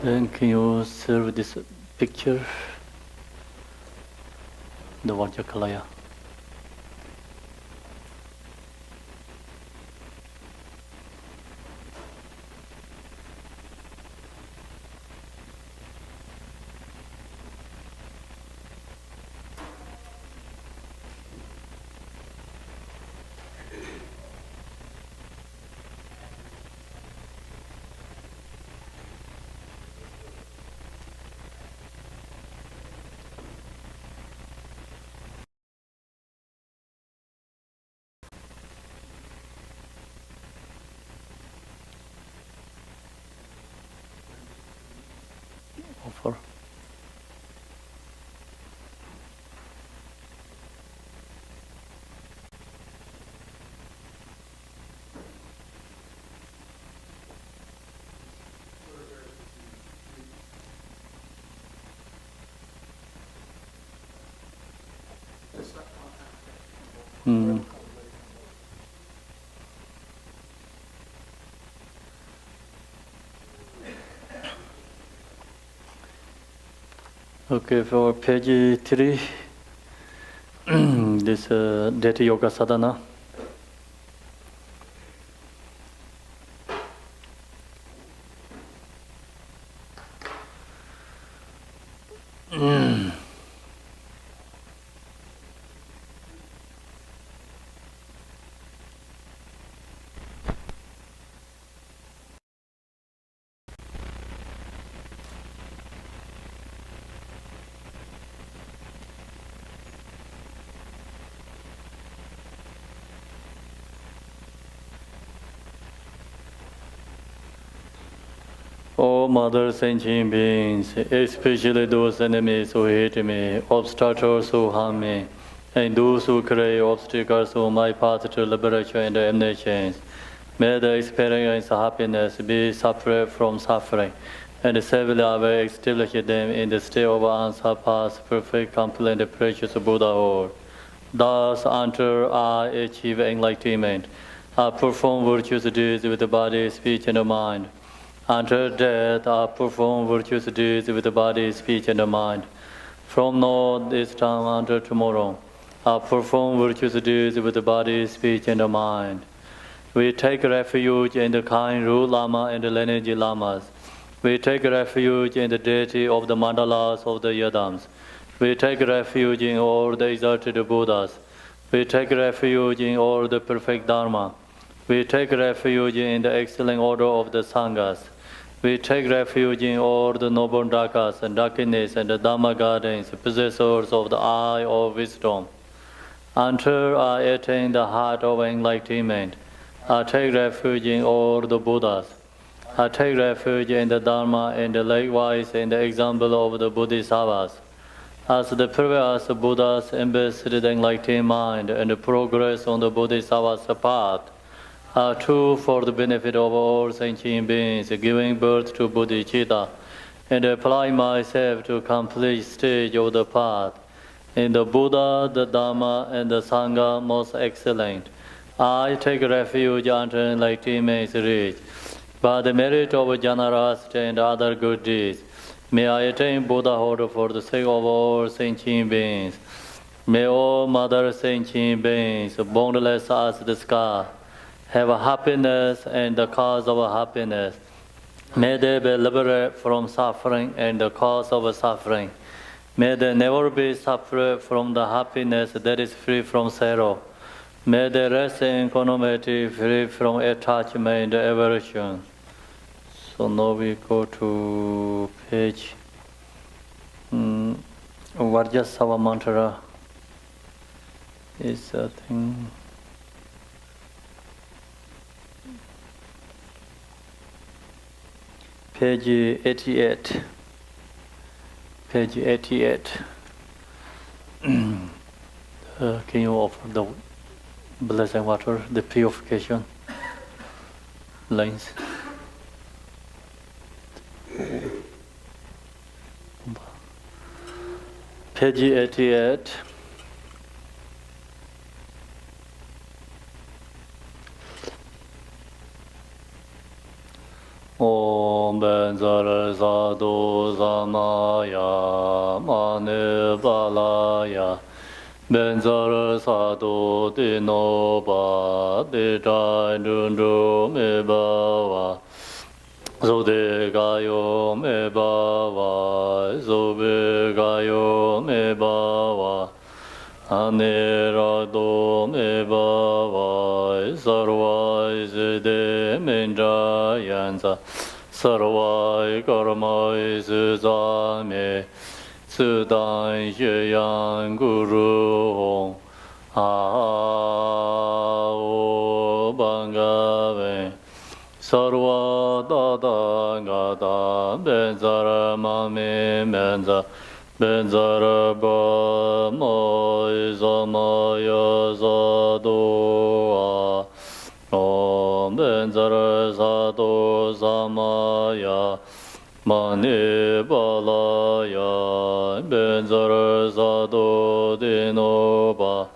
Then can you serve this picture, the Vajrakilaya? Offer. Okay, for page 3, this Data Yoga Sadhana. All mother sentient beings, especially those enemies who hate me, obstacles who harm me, and those who create obstacles on my path to liberation and emanations, may the experience of happiness be separate from suffering, and safely I will establish them in the state of unsurpassed, perfect, complete, and precious Buddhahood. Thus, until I achieve enlightenment, I perform virtuous deeds with the body, speech, and mind. Until death, I perform virtuous deeds with the body, speech, and mind. From now this time until tomorrow, I perform virtuous deeds with the body, speech, and mind. We take refuge in the kind Ru Lama and the lineage Lamas. We take refuge in the deity of the mandalas of the Yadams. We take refuge in all the exalted Buddhas. We take refuge in all the perfect Dharma. We take refuge in the excellent order of the Sanghas. We take refuge in all the noble Dakas and Dakinis and the Dhamma gardens, possessors of the eye of wisdom. Until I attain the heart of enlightenment, I take refuge in all the Buddhas. I take refuge in the Dharma and likewise in the example of the Bodhisattvas. As the previous Buddhas embodied enlightened mind and progress on the Bodhisattva's path, are true for the benefit of all sentient beings, giving birth to bodhicitta, and apply myself to complete stage of the path. In the Buddha, the Dhamma, and the Sangha most excellent, I take refuge until enlightenment is reached. By the merit of generosity and other good deeds, may I attain Buddhahood for the sake of all sentient beings. May all mother sentient beings, boundless as the sky, have a happiness and the cause of happiness. May they be liberated from suffering and the cause of suffering. May they never be separate from the happiness that is free from sorrow. May they rest in equanimity, free from attachment and aversion. So now we go to page Vajrasattva mantra. Is a thing. Page 88. Page 88. Can you offer the blessing water, the purification lines? Page 88. Om Benzara Sadhu Samaya Mane Balaya Benzara Sadhu Dinoba Dita Dundu Mebawa Zode Gayo Mebawa Zobe Gayo Mebawa Anirado Mebawa Sarvai Zide Menjayansa Sarvai Karmai Suzame Sudan Sheyan Guru Hong Ao Bangave Sarva Dada Gada Benzara Mame Benza Benzara Ba Moi Zamaya Zadoa Om Benzara Zado Zamaya Mani Balaya Benzara Zado Dinoba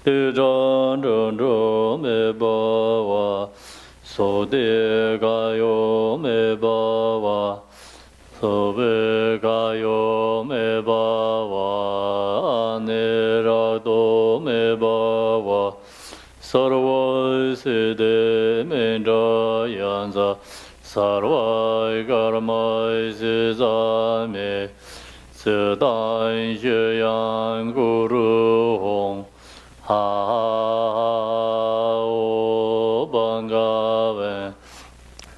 Dijan Dundru Mebawa Sode Gayo Mebawa Sobe Gayo Mebawa Anirado Mebawa Sarvai Siddhi Menjayansa Sarvai Karmai Suzame Sudan Sheyan Guru Hong Hao Bangave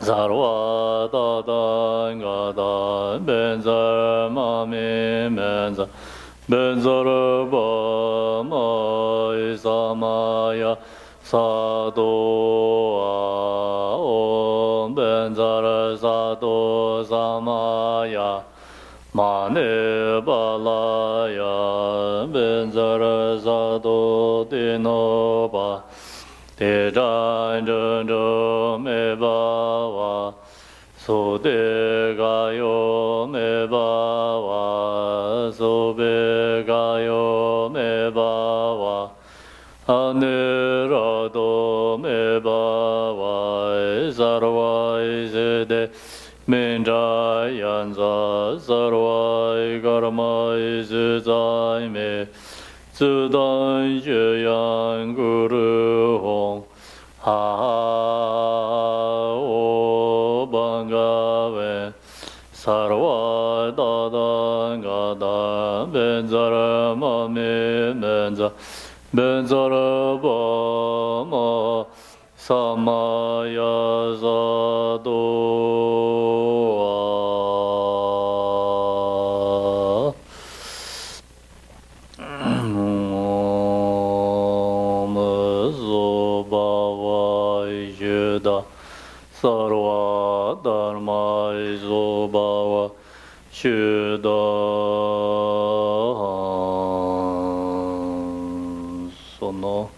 Sarva Dada Gada Benzara Mame Benza Benzara Ba Mai Samaya Sadoa Om Benzara Sado Samaya Mane Balaya Benzara Sado Dinoba Dejan Dundu Mebawa Sode Gayo Mebawa Sobe Gayo Mebawa Anirado Mebawa Sarvai Siddhi Menjayansa Sarvai Karmai Suzame Sudan Sheyan Guru Hong Hao Bangave Sarva Dada Gada Benzara Mame Benza Benzara Ba Ma Samaya Zadoa Om Zobhava Yuda Sarva Dharma Zobhava Shuddha Sono.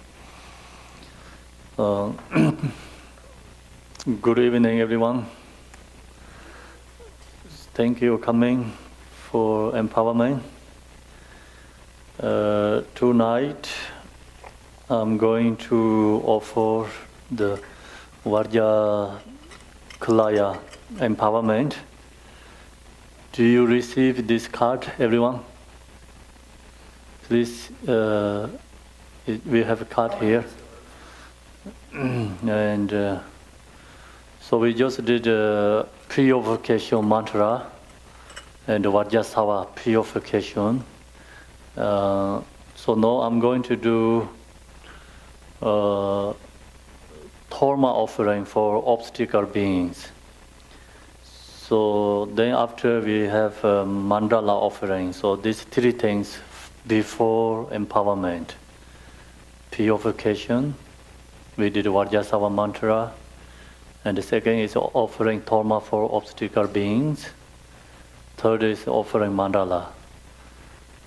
Good evening, everyone. Thank you for coming for empowerment. Tonight, I'm going to offer the Vajrakilaya empowerment. Do you receive this card, everyone? Please, we have a card here. And so we just did a purification mantra and Vajrasattva purification. So now I'm going to do Dharma offering for obstacle beings. So then after we have mandala offering. So these three things before empowerment. Purification, we did Vajrasattva mantra, and the second is offering Dharma for obstacle beings. Third is offering mandala.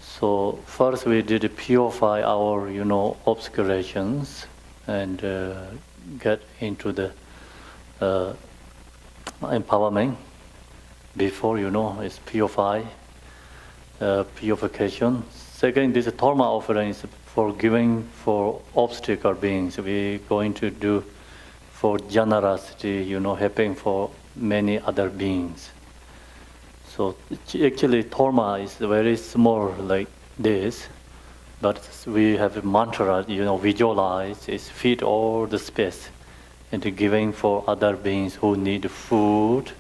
So first we did purify our, obscurations and get into the empowerment. Before, it's purification. Second, this Dharma offering is for giving for obstacle beings. We're going to do for generosity, helping for many other beings. So actually Dharma is very small like this, but we have a mantra, visualize, is feed all the space and giving for other beings who need food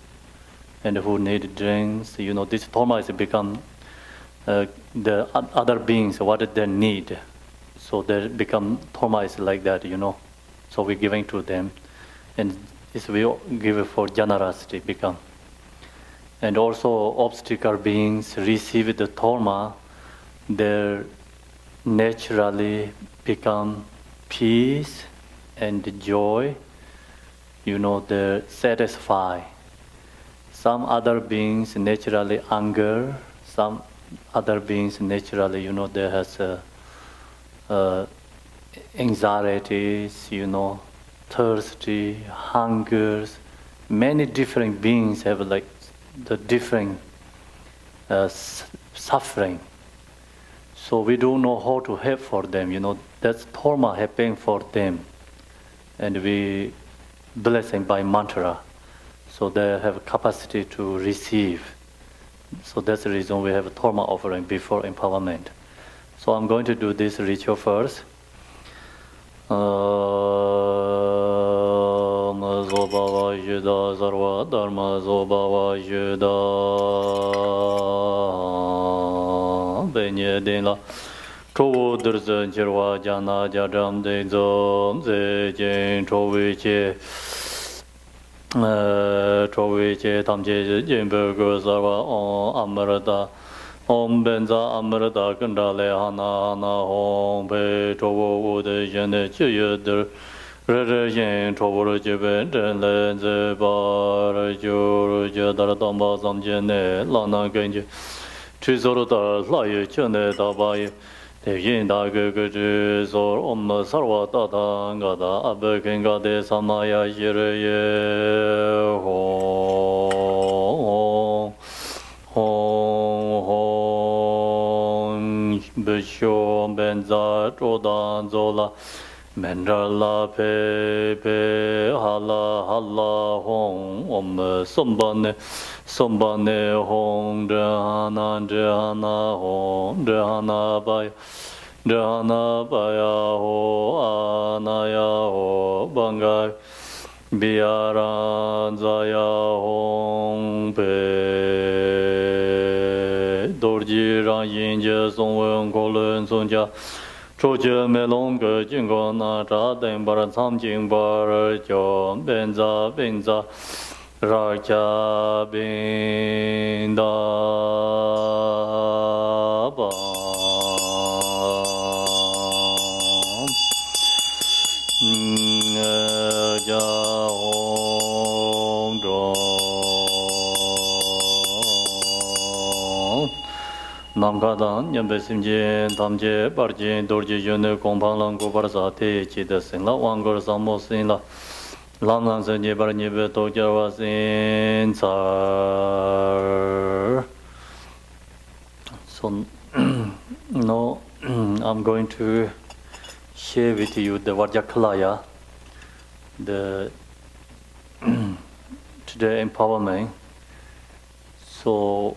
and who need drinks. This Dharma has become the other beings, what they need. So they become, Dharma is like that, So we're giving to them. And this we give for generosity become. And also obstacle beings receive the Dharma, they naturally become peace and joy, they satisfy. Some other beings naturally anger, some other beings naturally, they has anxieties, thirsty, hungers. Many different beings have like the different suffering. So we don't know how to help for them, that's Dharma helping for them. And we blessing by mantra. So they have capacity to receive. So that's the reason we have a Dharma offering before empowerment. So I'm going to do this ritual first. Mazobhava Yuda Sarva Dharma Zobhava Yuda Benye Dela Chowo Durzen Jirwa Jana Jadam Denzom Zejen Chowiche Chowiche Tamje Jimbergo Sarva Amrata Om Benza Amrata Kandale Hana Hana Om Be Chowo Ude Jene Chiyudur Rere Yen Chowo Jiben Len Zebar Jur Jadar Damba Samjene Lana Genji Chizoro Da Laye Chene Dabaye Yin Da Gege Zor Om Sarva Tata Gada Abe Kenga De Samaya Jireye Hong Hong Hong Bisho Benza Chodan Zola Mendala Pe Pe Hala Hala Hong Om Sombane Sombane Hong Dhana Dhana Hong Dhana Baya Dhana Baya Ho Anaya Ho Bangai Biaran Zaya Hong Pe Dorji Ran Yinje Songwen Kolen Sonja Choje Melonga Jingo Na Cha Den Bar Sam Jing Bar Jo Benza Benza Raja Binda Ba Ja Hong Do Namgadan Nyambe Simjin Tamje Barjin Dorji Yune Kompang Lang Gobar Sate Chida Singla Wangor Samo Singla Lam Lang Senje Bar Nyebe Tokjarwa Sin Tsar. So now I'm going to share with you the Vajrakilaya, the today empowerment. So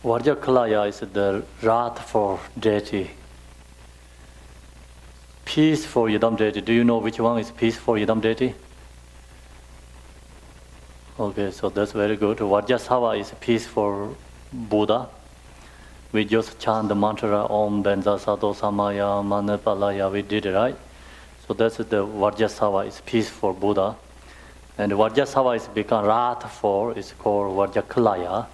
Vajrakilaya is the wrath for deity. Peace for Yidam deity. Do you know which one is peace for Yidam deity? Okay, so that's very good. Vajrasattva is peace for Buddha. We just chant the mantra Om Benza Sato Samaya Manapalaya. We did it, right? So that's the Vajrasattva is peace for Buddha. And Vajrasattva is become wrath for, is called Vajrakilaya.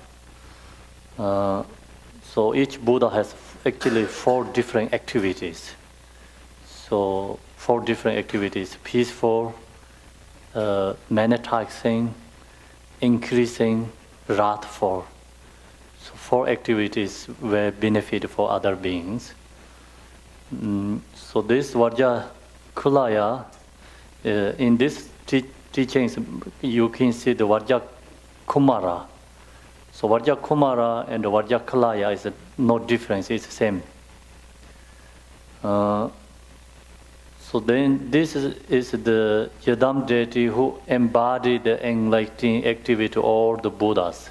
So each Buddha has actually 4 different activities. So 4 different activities: peaceful, monetizing, increasing, wrathful. So 4 activities were benefit for other beings. So this Vajrakilaya, in this teachings, you can see the Vajrakumara. So Vajrakumara and Vajrakilaya is no difference, it's the same. So then this is the Yadam deity who embodied the enlightening activity of all the Buddhas.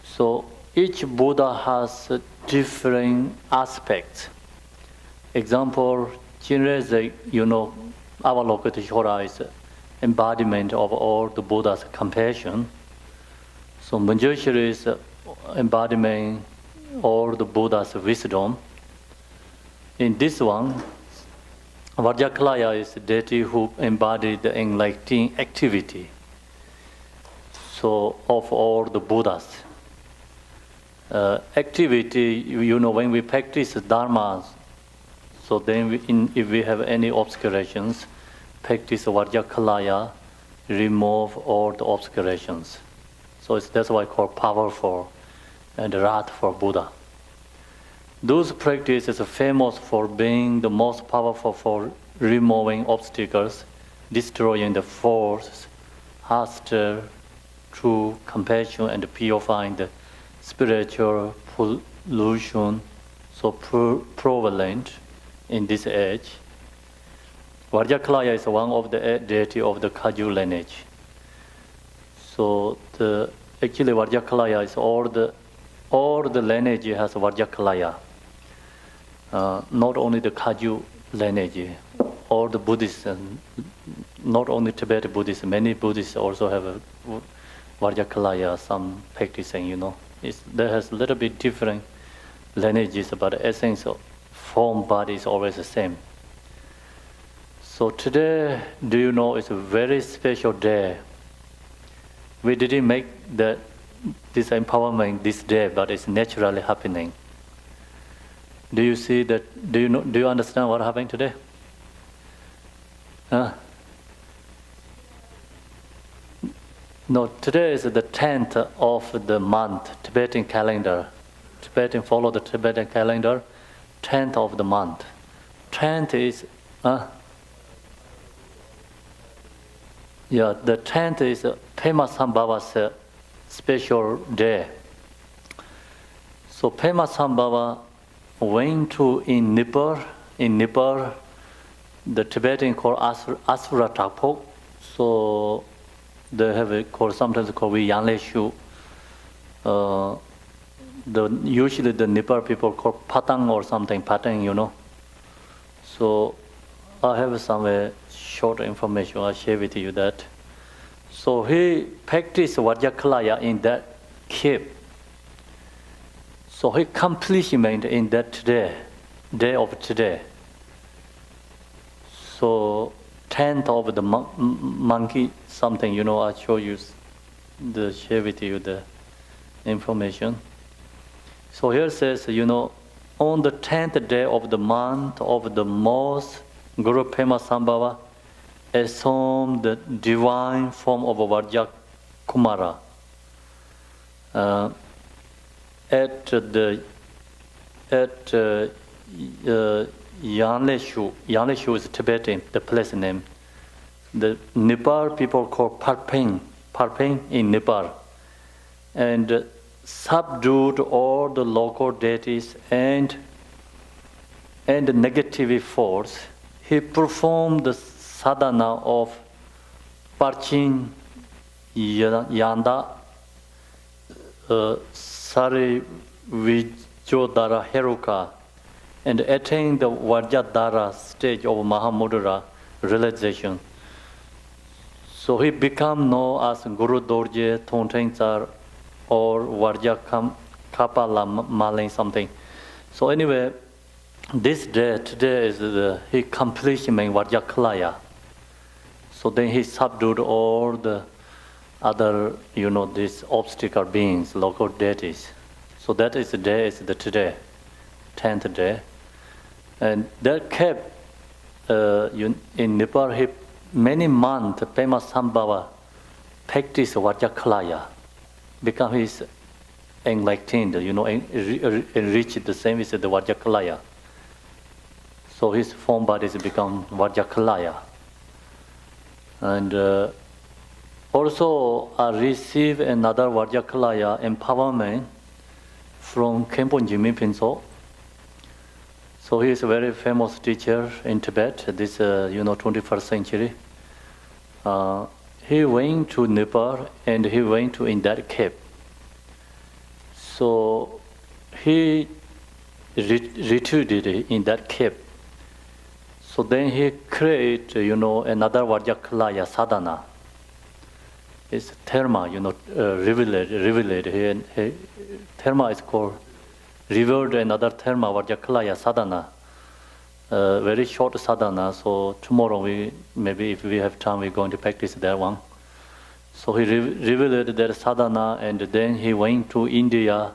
So each Buddha has different aspects. Example, Jinrei, Avalokiteshvara is embodiment of all the Buddha's compassion. So Manjushri is embodiment all the Buddha's wisdom. In this one, Vajrakilaya is the deity who embodied the enlightening activity. So of all the Buddhas. Activity, when we practice Dharma, so then if we have any obscurations, practice Vajrakilaya, remove all the obscurations. So that's why called powerful and wrath for Buddha. Those practices are famous for being the most powerful for removing obstacles, destroying the force, hostile through compassion and purifying the spiritual pollution so prevalent in this age. Vajrakilaya is one of the deity of the Kaju lineage. So actually Vajrakilaya is all the lineage has Vajrakilaya. Not only the Kaju lineage, all the Buddhists, not only Tibetan Buddhists, many Buddhists also have a Vajrakilaya, some practicing, there has a little bit different lineages, but the essence of form, body is always the same. So today, it's a very special day. We didn't make this empowerment this day, but it's naturally happening. Do you see that? Do you understand what happened today? No, today is the 10th of the month, Tibetan calendar. Tibetan follow the Tibetan calendar, 10th of the month. 10th is, the 10th is Pema Sambhava's special day. So Pema Sambhava went to in Nepal, the Tibetan called Asura Tapok. So they have it called sometimes called Yanle Shu. Usually the Nepal people call Patang or something, Patang, So I have some short information. I'll share with you that. So he practiced Vajrakilaya in that cave. So he accomplishment in that day of today. So 10th of the monkey something, I show you share with you the information. So here it says, on the 10th day of the month of the most Guru Pema Sambhava assumed the divine form of Vajrakumara. At Yanleshu is Tibetan, the place name. The Nepal people call Parping in Nepal, and subdued all the local deities and the negative force. He performed the sadhana of Parchin Yanda Sari Vijodhara Heruka and attained the Vajradhara stage of Mahamudra realization. So he became known as Guru Dorje Thontenchar or Vajrakapala Malin something. So anyway, this day, today is he accomplishment Vajrakilaya. So then he subdued all the other, these obstacle beings, local deities. So that is the day, is the today, 10th day. And that kept, in Nepal, many months, Pema Sambhava practiced Vajrakilaya, become his enlightened, enriched the same as the Vajrakilaya. So his form bodies become Vajrakilaya. And also I received another Vajrakilaya empowerment from Khenpo Jimmy Pinso. So he is a very famous teacher in Tibet, this 21st century. He went to Nepal and he went to in that cave. So he retreated in that cave. So then he created, another Vajrakilaya sadhana. It's Therma, revealed. Therma is called revealed another Therma Vajrakilaya sadhana. Very short sadhana. So tomorrow maybe if we have time we're going to practice that one. So he revealed that sadhana and then he went to India.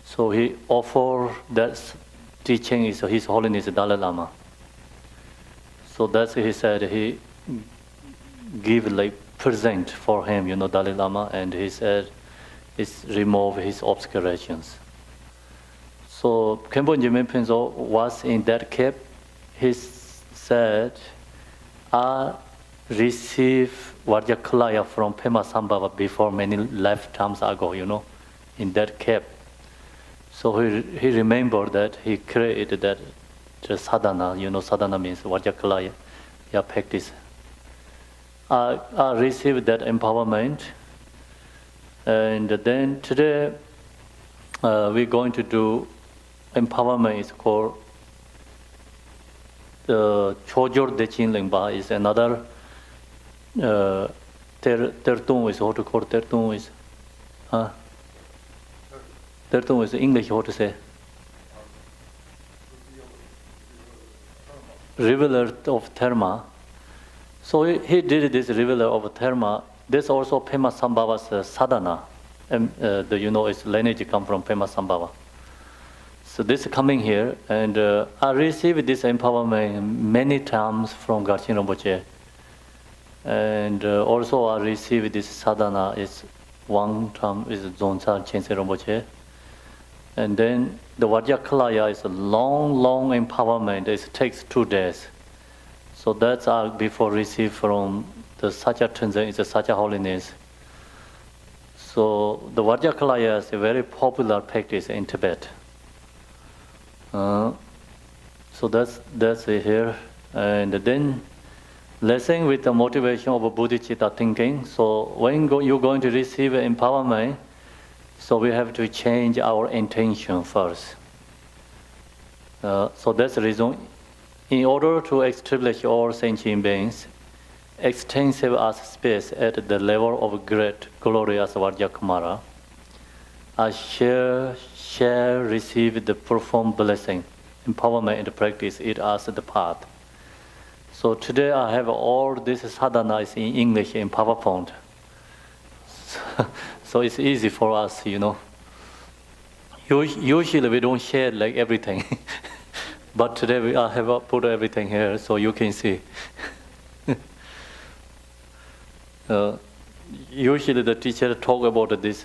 So he offered that teaching is His Holiness Dalai Lama. So that's he said he give like present for him, Dalai Lama, and he said it's remove his obscurations. So Khenpo Nyingma was in that cave. He said, I received Vajrakilaya from Pema Sambhava before many lifetimes ago, in that cave. So he remembered that he created that sadhana, sadhana means Vajrakilaya, practice. I received that empowerment, and then today we're going to do empowerment. It's called Chojor Dechin Lingba. Is another Tertung is what to call Tertung is. Tertung is English how to say. Revealer of Therma. So he did this revealer of Therma. This also Pema Sambhava's sadhana. And its lineage come from Pema Sambhava. So this coming here, and I received this empowerment many times from Garchin Rinpoche. And also I received this sadhana is one time is Dzongsa Chense Rinpoche. And then the Vajrakilaya is a long empowerment. It takes 2 days. So that's before received from the Satya Tenzin, it's a Satya Holiness. So the Vajrakilaya is a very popular practice in Tibet. So that's it here. And then lesson with the motivation of bodhicitta thinking. So when you're going to receive empowerment, so we have to change our intention first. So that's the reason. In order to establish all sentient beings, extensive as space at the level of great glorious Vajrakumara, I shall receive the profound blessing, empowerment and practice it as the path. So today I have all this sadhanas in English in PowerPoint. So it's easy for us, Usually we don't share like everything. But today I have put everything here so you can see. Usually the teacher talk about this,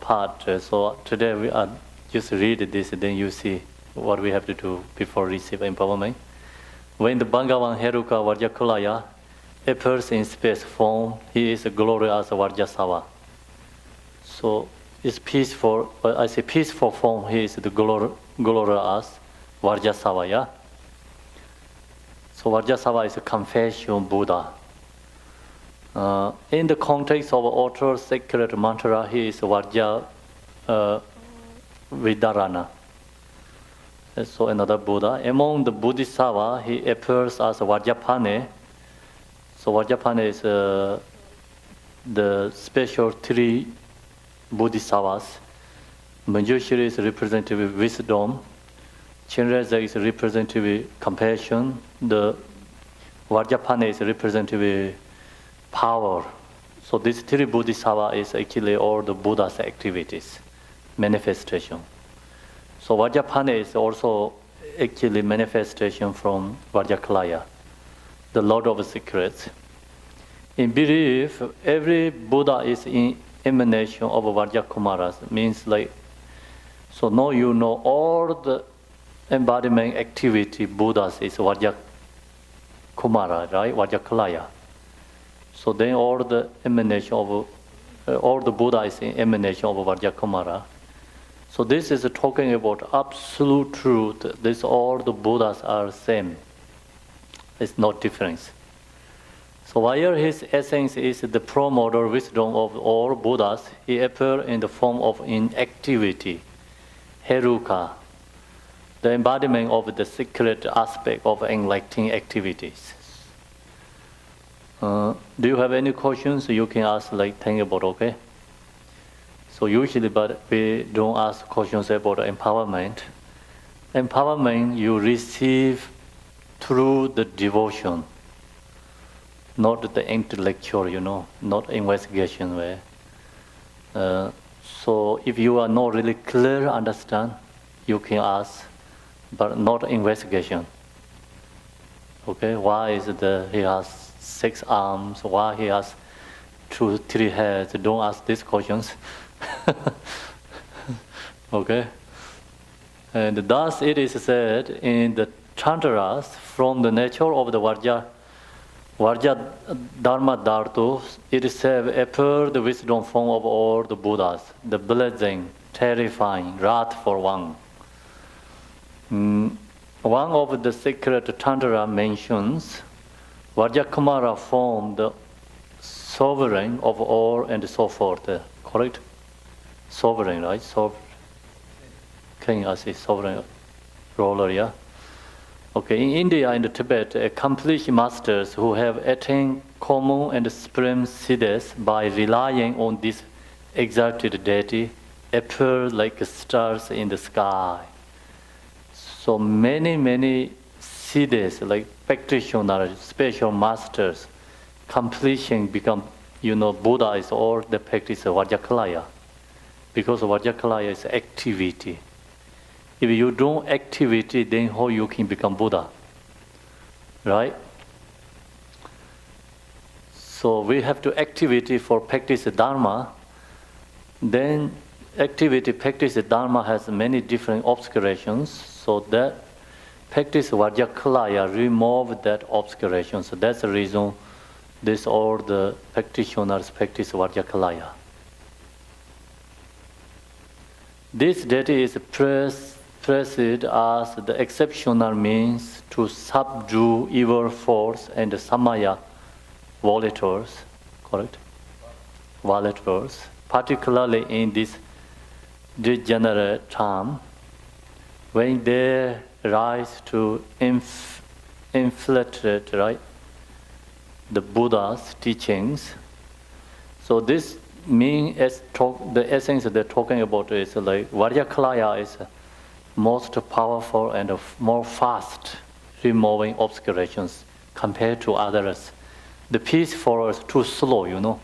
part. So today we are just read this, then you see what we have to do before receive empowerment. When the Bhagavan Heruka Vajrakilaya appears in space form, he is a glorious Vajrasattva. So it's peaceful. I say peaceful form. He is the glorious Vajrasattva. So Vajrasattva is a confession Buddha. In the context of author sacred mantra, he is Vajra Vidarana. So another Buddha. Among the Bodhisattva, he appears as Vajrapane. So Vajrapane is the special 3 Bodhisattvas. Manjushri is representative of wisdom. Chenrezig is representative of compassion. The Vajrapane is representative of power. So these 3 Bodhisattvas is actually all the Buddha's activities, manifestation. So Vajrapane is also actually manifestation from Vajrakilaya, the Lord of Secrets. In belief, every Buddha is in emanation of Vajrakumaras. Means like, so now you know all the embodiment activity Buddhas is Vajrakumara, right? Vajrakilaya. So then all the emanation of all the Buddha is in emanation of Vajrakumara. So this is talking about absolute truth. This all the Buddhas are same. It's not difference. So while his essence is the promoter wisdom of all Buddhas, he appears in the form of inactivity, heruka, the embodiment of the secret aspect of enlightening activities. Do you have any questions? You can ask, like, think about, okay? So usually, but we don't ask questions about empowerment. Empowerment you receive through the devotion, not the intellectual, not investigation way. So if you are not really clear, understand, you can ask, but not investigation. Okay, why is it he has 6 arms? Why he has 2, 3 heads? Don't ask these questions. Okay, and thus it is said in the Tantras, from the nature of the Vajra Dharma Dhartu, it is said, appear the wisdom form of all the Buddhas, the blessing, terrifying, wrathful one. One of the sacred Tantra mentions Vajrakumara form the sovereign of all and so forth. Correct? Sovereign, right? King, I say sovereign ruler, yeah? Okay, in India and Tibet, accomplished masters who have attained common and supreme siddhis by relying on this exalted deity appear like stars in the sky. So many siddhis, like practitioners, special masters, completion become, Buddha is all the practice of Vajrakilaya. Because Vajrakilaya is activity. If you don't activity, then how you can become Buddha? Right? So we have to activity for practice Dharma. Then activity practice Dharma has many different obscurations. So that practice Vajrakilaya remove that obscuration. So that's the reason this all the practitioners practice Vajrakilaya. This deity is praised as the exceptional means to subdue evil force and samaya violators, correct? Violators, particularly in this degenerate time, when they rise to infiltrate, right, the Buddha's teachings. So this means the essence they're talking about is like Vajrakilaya is most powerful and more fast removing obscurations compared to others. The peaceful is too slow,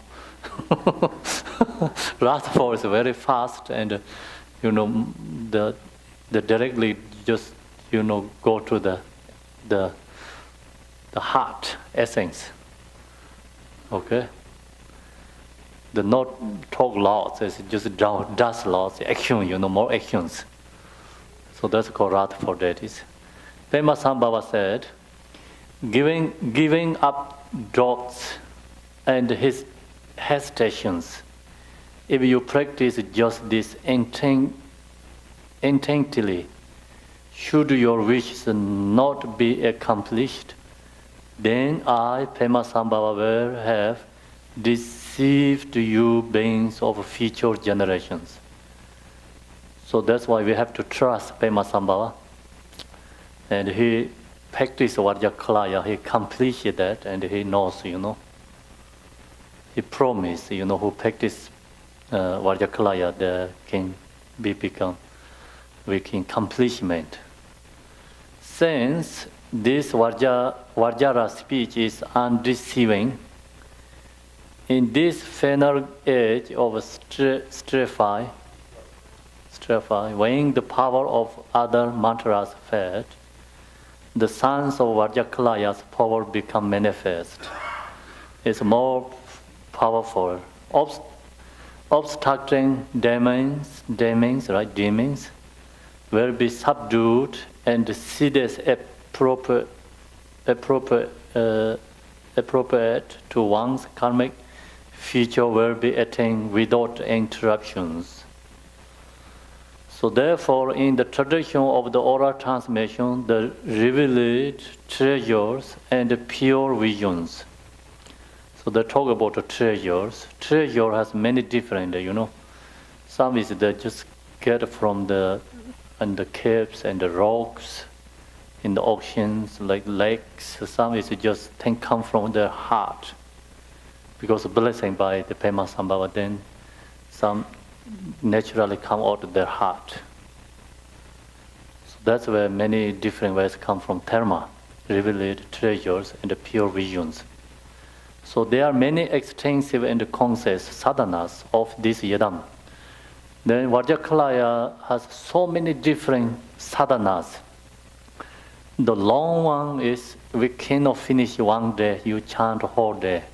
Wrathful is very fast and, the directly just, go to the heart essence. Okay? The not talk lots, it's just does lots, action, more actions. So that's called wrathful deities. Pema Sambhava said, giving up doubts and his hesitations, if you practice just this intently, should your wishes not be accomplished, then I, Pema Sambhava, will have deceived you beings of future generations. So that's why we have to trust Pema Sambhava. And he practiced Vajrakilaya, he completed that, and he knows, He promised, who practice Vajrakilaya, there can become accomplishment. Since this Vajra speech is undeceiving, in this final age of stratified, weighing the power of other mantras fed, the sons of Vajrakilaya's power become manifest. It's more powerful. Obstructing demons, will be subdued, and siddhis appropriate to one's karmic future will be attained without interruptions. So therefore, in the tradition of the oral transmission, the revealed treasures and the pure visions. So they talk about the treasures. Treasure has many different, Some is they just get from the caves and the rocks in the oceans, like lakes. Some is just come from the heart, because blessing by the Pema Sambhava. Then some naturally come out of their heart. So that's where many different ways come from dharma, revealed treasures and the pure visions. So there are many extensive and conscious sadhanas of this yadam. Then Vajrakilaya has so many different sadhanas. The long one is we cannot finish one day, you chant whole day.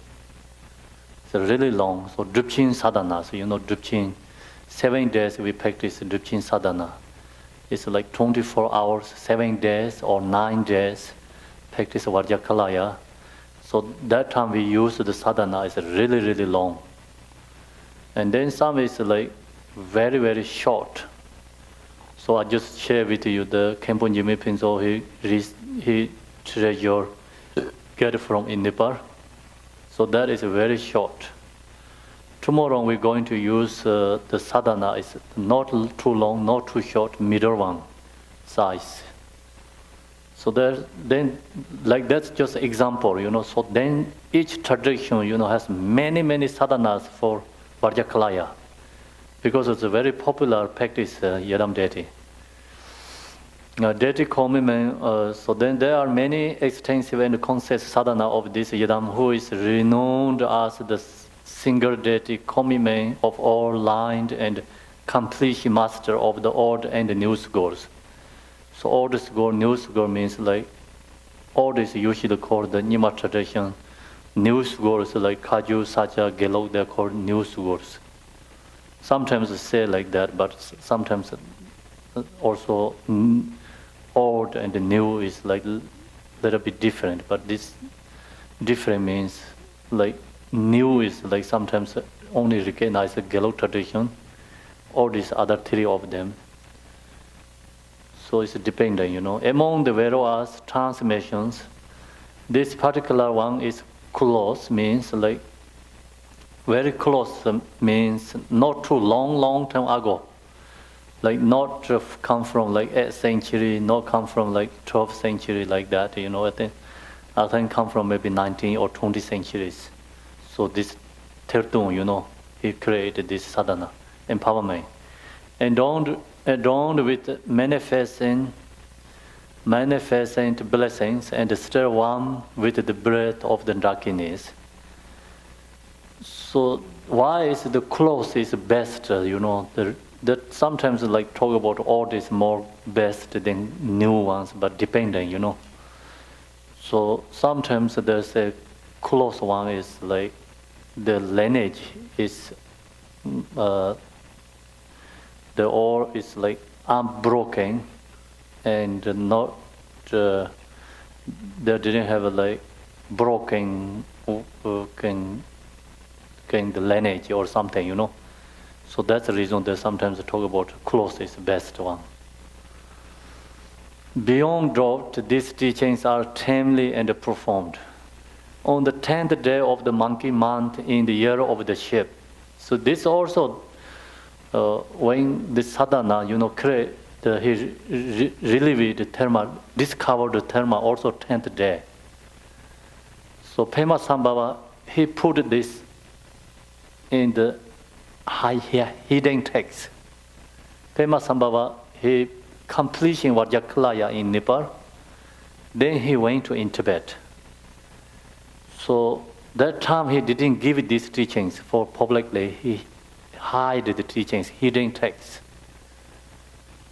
It's really long. So Drupchin sadhana, Drupchin, 7 days we practice Drupchin sadhana. It's like 24 hours, 7 days or 9 days practice Vajrakilaya. So that time we use the sadhana is really, really long. And then some is like very, very short. So I just share with you the Khenpo Jimmy Pinso he treasure get from in Nepal. So that is very short. Tomorrow we're going to use the sadhana is not too long, not too short, middle one size. So then like that's just example, So then each tradition, has many, many sadhanas for Vajrakilaya, because it's a very popular practice, Yadam deity. Deity commitment, so then there are many extensive and conscious sadhana of this Yadam, who is renowned as the single deity commitment of all lined and complete master of the old and the new schools. So old school, new school means like old is usually called the Nima tradition. New schools like Kaju, Sacha, Gelok, they're called new schools. Sometimes they say like that, but sometimes also old and new is like a little bit different. But this different means like new is like sometimes only recognize the Gelok tradition, or these other 3 of them. So it's dependent, Among the various transmissions, this particular one is close, means like very close, means not too long time ago. Like not come from like 8th century, not come from like 12th century like that, I think come from maybe 19th or 20th centuries. So this Tertun, he created this sadhana, empowerment. Adorned with manifesting blessings and still warm with the breath of the darkness. So why is the close is best, that sometimes like talk about old is more best than new ones, but depending, So sometimes there's a close one is like the lineage is the ore is like unbroken and not they didn't have a like broken the lineage or something, So that's the reason they sometimes talk about close is the best one. Beyond doubt, these teachings are timely and profound. On the 10th day of the monkey month in the year of the sheep. So this also when the sadhana, create he relieved the dharma, discovered the dharma also 10th day. So Pema Sambhava, he put this in the hidden text. Pema Sambhava, he completing Vajrakilaya in Nepal. Then he went in Tibet. So that time he didn't give these teachings for publicly. He hide the teachings, hidden texts.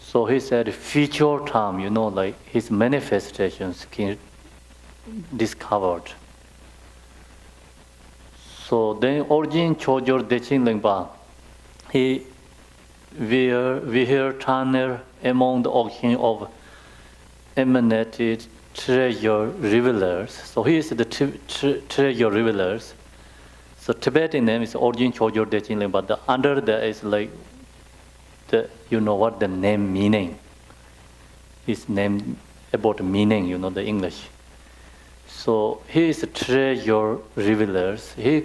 So he said, future time, like his manifestations can discovered. So then Origin Chojor Dechin Lingpa, we hear tunnel among the ocean of emanated treasure revealers. So he is the treasure revealers. So Tibetan name is Origin Chojor Dechin Lingpa, but under there is like you know what the name meaning. His name about meaning, you know the English. So he is a treasure revealers. He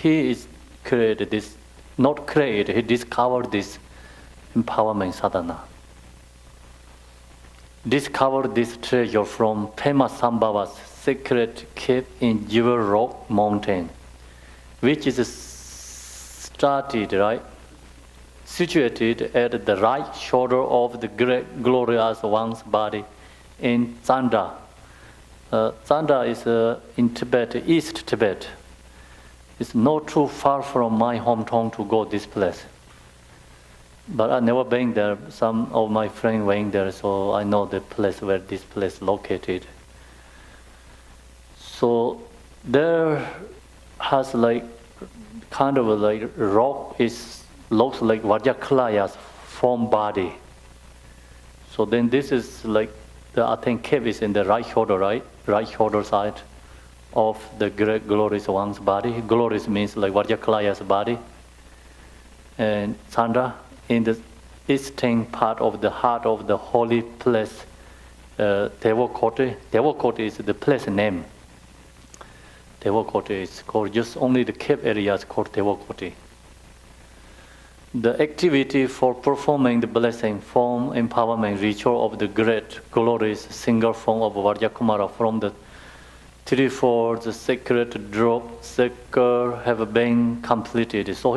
is created this, not created. He discovered this empowerment sadhana. Discovered this treasure from Pema Sambhava's secret cave in Jewel Rock Mountain, which is started, right? Situated at the right shoulder of the great glorious one's body in Tsanda. Tsanda is in Tibet, East Tibet. It's not too far from my hometown to go this place. But I've never been there. Some of my friends went there, so I know the place where this place is located. So there has like kind of like rock looks like Vajrakalaya's form body. So then this is like I think cave is in the right shoulder, right? Right shoulder side of the great glorious one's body. Glorious means like Vajrakalaya's body. And Sandra in the eastern part of the heart of the holy place, Devakote. Devakote is the place name. Devakote is called, just only the cave area is called Devakote. The activity for performing the blessing form empowerment ritual of the great glorious single form of Vajrakumara from the three-fold the sacred drop circle have been completed. So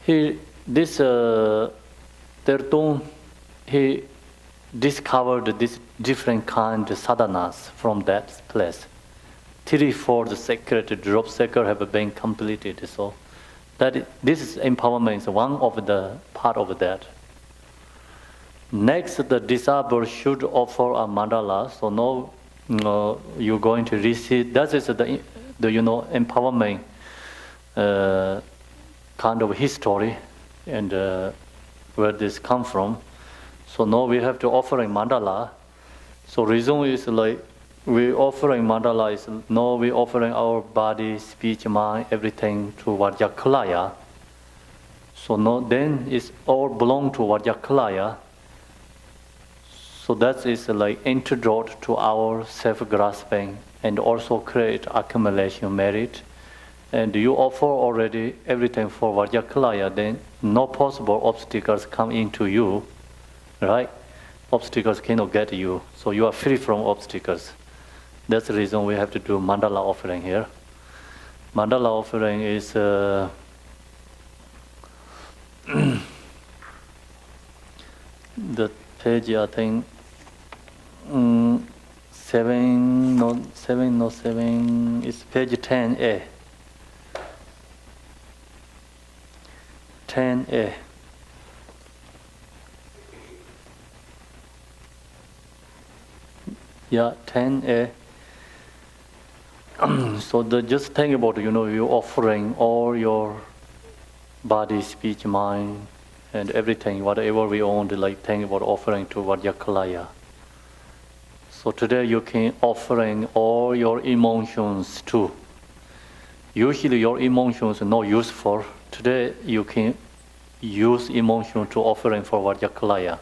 he discovered this different kind of sadhanas from that place. Three-fold the sacred drop circle have been completed. So this is empowerment is one of the part of that. Next, the disabled should offer a mandala. So now you're going to receive. That is the empowerment kind of history and where this come from. So now we have to offer a mandala. So reason is like we offering mandala is now we offering our body, speech, mind, everything to Vajrakalaya. So now then it's all belong to Vajrakalaya. So that is like antidote to our self-grasping and also create accumulation merit. And you offer already everything for Vajrakalaya, then no possible obstacles come into you, right? Obstacles cannot get you, so you are free from obstacles. That's the reason we have to do mandala offering here. Mandala offering is the page, I think, 7 is page 10A. 10A. Yeah, 10A. So just think about, you're offering all your body, speech, mind, and everything, whatever we own, like think about offering to Vajrakalaya. So today you can offering all your emotions too. Usually your emotions are not useful. Today you can use emotion to offering for Vajrakalaya.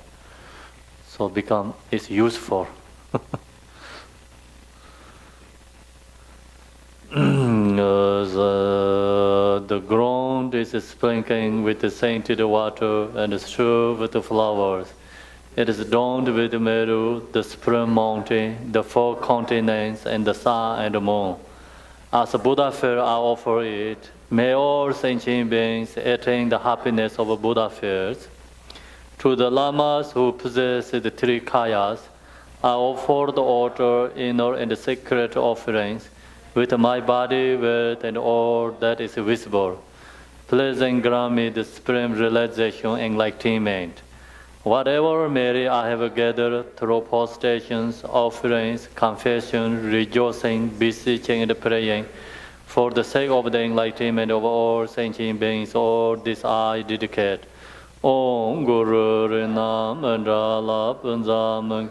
So it's useful. The ground is sprinkling with the scented water and strewed with the flowers. It is adorned with Meru, the spring mountain, the four continents, and the sun and the moon. As a Buddha fair, I offer it. May all sentient beings attain the happiness of Buddha fairs. To the lamas who possess the three kayas, I offer the altar, inner and sacred offerings, with my body, with and all that is visible. Please grant me the supreme realization and enlightenment. Whatever merit I have gathered through postations, offerings, confession, rejoicing, beseeching, and praying, for the sake of the enlightenment of all sentient beings, all this I dedicate. Om Guru Rinam Andala Punzam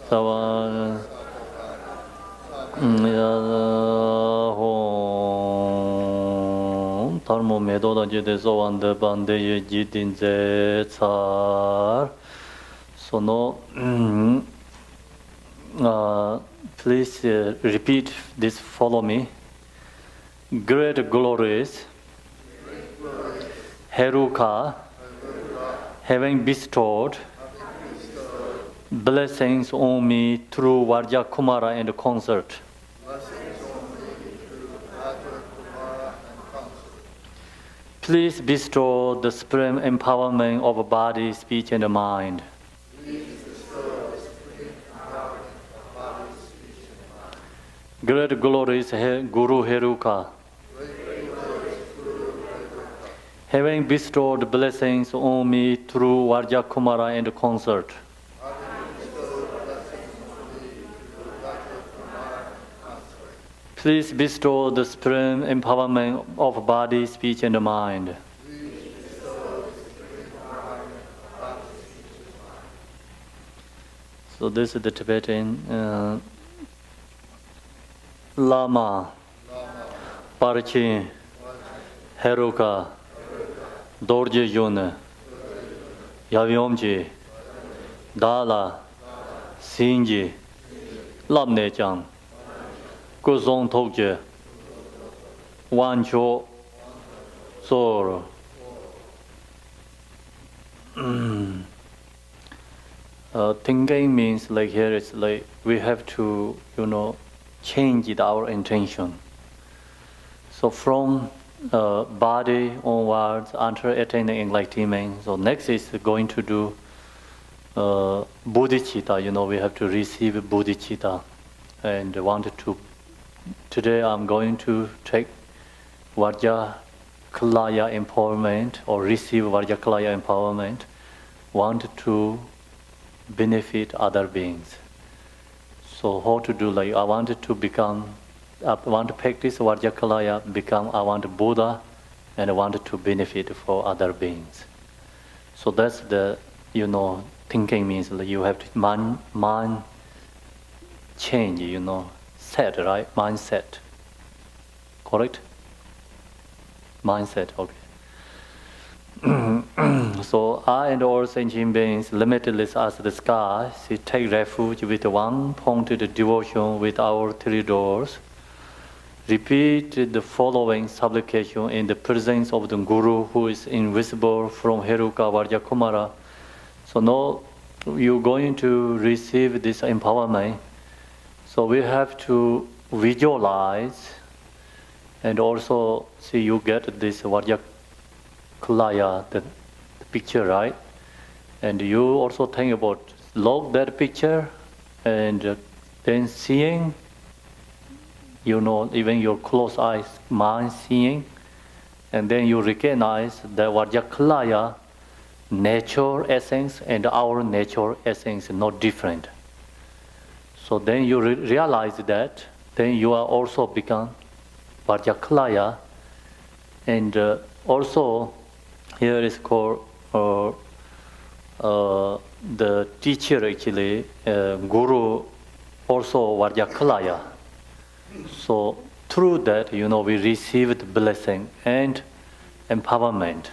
Savan Hom tharmo medoda jide sovande bande ye jidinze tsar. So no, please repeat this, follow me. Great glories, Heruka, having bestowed blessings on me through Vajrakumara and concert. Please bestow the supreme empowerment of body, speech, and mind. Great glories, Guru Heruka, having bestowed blessings on me through Vajrakumara and concert. Please bestow the supreme empowerment of body, speech, and mind. So this is the Tibetan Lama, Parchin, Heruka, Dorje Yun, Yavyomji, Dala, Sinji, Labne Chang, Kuzong Tokje, Wancho, Sor. Thinking means like here it's like we have to, change our intention. So from body onwards, after attaining enlightenment, so next is going to do bodhicitta. We have to receive bodhicitta, and wanted to. Today I'm going to take Vajrakilaya empowerment or receive Vajrakilaya empowerment. Wanted to benefit other beings. So how to do, like I wanted to practice Vajrakilaya, I want Buddha, and I wanted to benefit for other beings. So that's the, thinking means that you have to mind change, set, right? Mindset. Correct? Mindset, okay. So I and all sentient beings, limitless as the sky, take refuge with one pointed devotion with our three doors. Repeat the following supplication in the presence of the Guru who is invisible from Heruka Vajrakumara. So now you're going to receive this empowerment. So we have to visualize and also see you get this Vajrakilaya, the picture, right? And you also think about love that picture and then seeing, even your closed eyes, mind seeing, and then you recognize the Vajrakilaya nature essence and our nature essence is not different. So then you realize that, then you are also become Vajrakilaya, and also here is called the teacher actually, Guru, also Vajrakilaya. So through that, we received blessing and empowerment.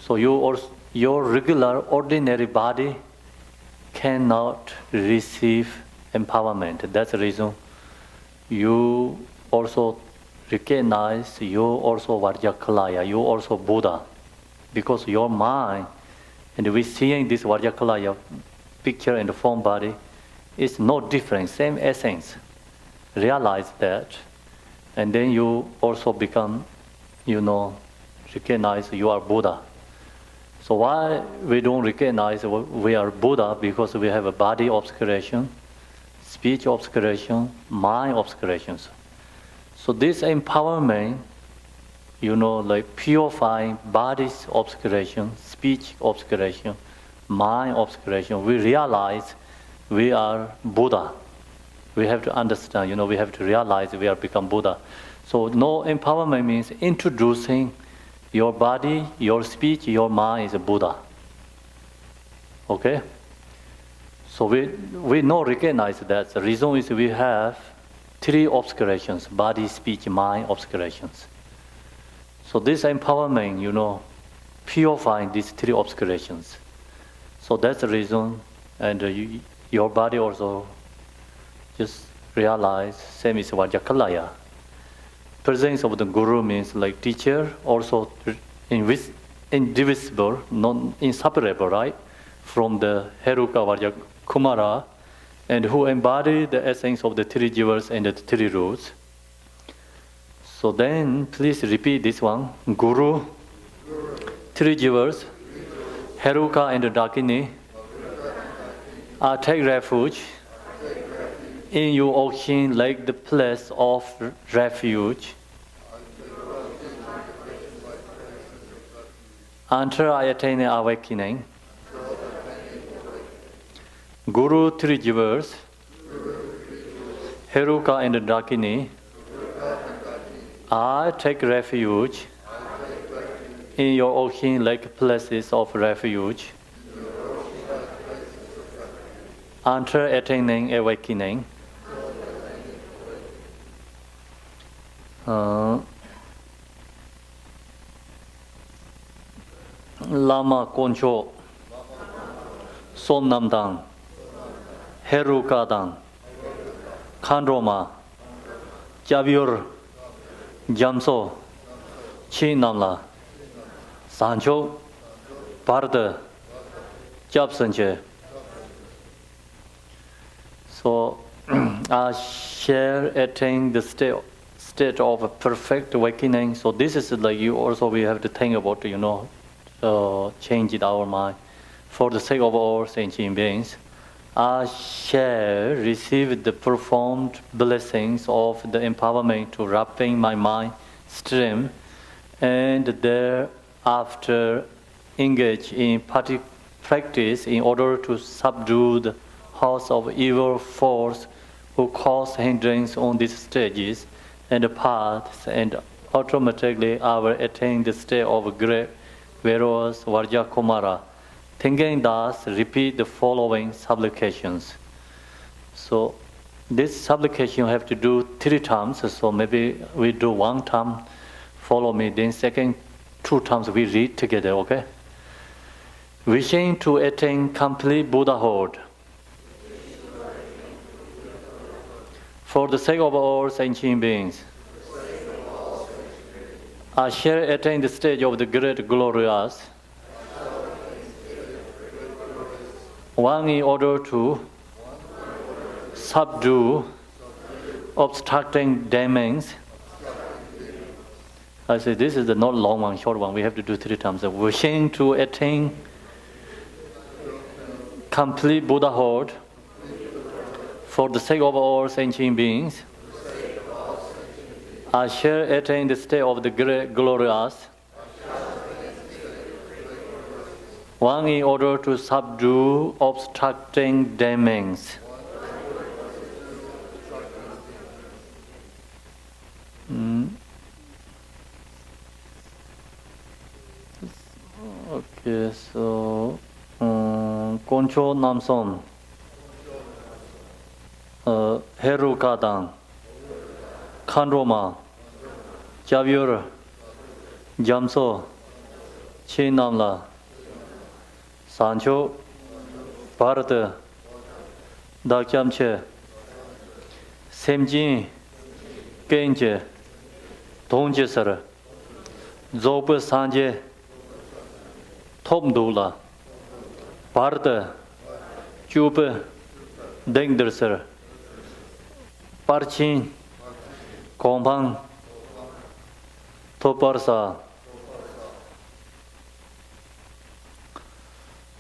So your regular, ordinary body cannot receive empowerment. That's the reason you also recognize you also Vajrakilaya, you also Buddha. Because your mind, and we seeing this Vajrakilaya picture and form body, is no different, same essence. Realize that, and then you also become, recognize you are Buddha. So why we don't recognize we are Buddha? Because we have a body obscuration, speech obscuration, mind obscurations. So this empowerment, like purifying body's obscuration, speech obscuration, mind obscuration, we realize we are Buddha. We have to understand, we have to realize we are become Buddha. So no empowerment means introducing your body, your speech, your mind is a Buddha. Okay? So we no recognize that. The reason is we have three obscurations, body, speech, mind obscurations. So this empowerment, purifying these three obscurations. So that's the reason, and your body also just realize, same as Vajrakilaya. Presence of the Guru means like teacher, also indivisible, non-inseparable, right? From the Heruka Vajrakumara, and who embody the essence of the three jivas and the three roots. So then, please repeat this one. Guru, three jivas, Heruka and Dakini, I take refuge in your ocean like the place of refuge until I attain awakening. Guru three jivas, Heruka and Dakini, I take refuge in your ocean like places of refuge until attaining awakening. Lama Koncho Somnamdang Herukadang Khandroma Javyur Jamso Chinamla Sancho Parda Japsanche. So I share attain the state of a perfect awakening. So this is like you also we have to think about, change in our mind. For the sake of all sentient beings, I shall receive the profound blessings of the empowerment to wrapping my mind stream, and thereafter engage in practice in order to subdue the house of evil force who cause hindrance on these stages and paths, and automatically I will attain the state of great Veros Vajrakumara. Thinking thus, repeat the following supplications. So this supplication you have to do 3 times. So maybe we do 1 time, follow me, then second 2 times we read together, okay? Wishing to attain complete Buddhahood, for the sake of all sentient beings, I shall attain the stage of the great glorious, one in order to subdue obstructing demons. I say this is the not long one, short one. We have to do 3 times. Wishing to attain complete Buddhahood, for the sake of all sentient beings, I shall attain the state of the great glorious, one in order to subdue obstructing demons. Okay, so Koncho Namson, Herukadang, Khandroma, Javyur, Jamso, Chinamla, Sancho, Parda, Dakyamche, Semjin, Genje, Dongjesar, Zobe Sanje, Tomdula, Parda, Jube, Dengdersar, Parchin, Kompang, Toparsa.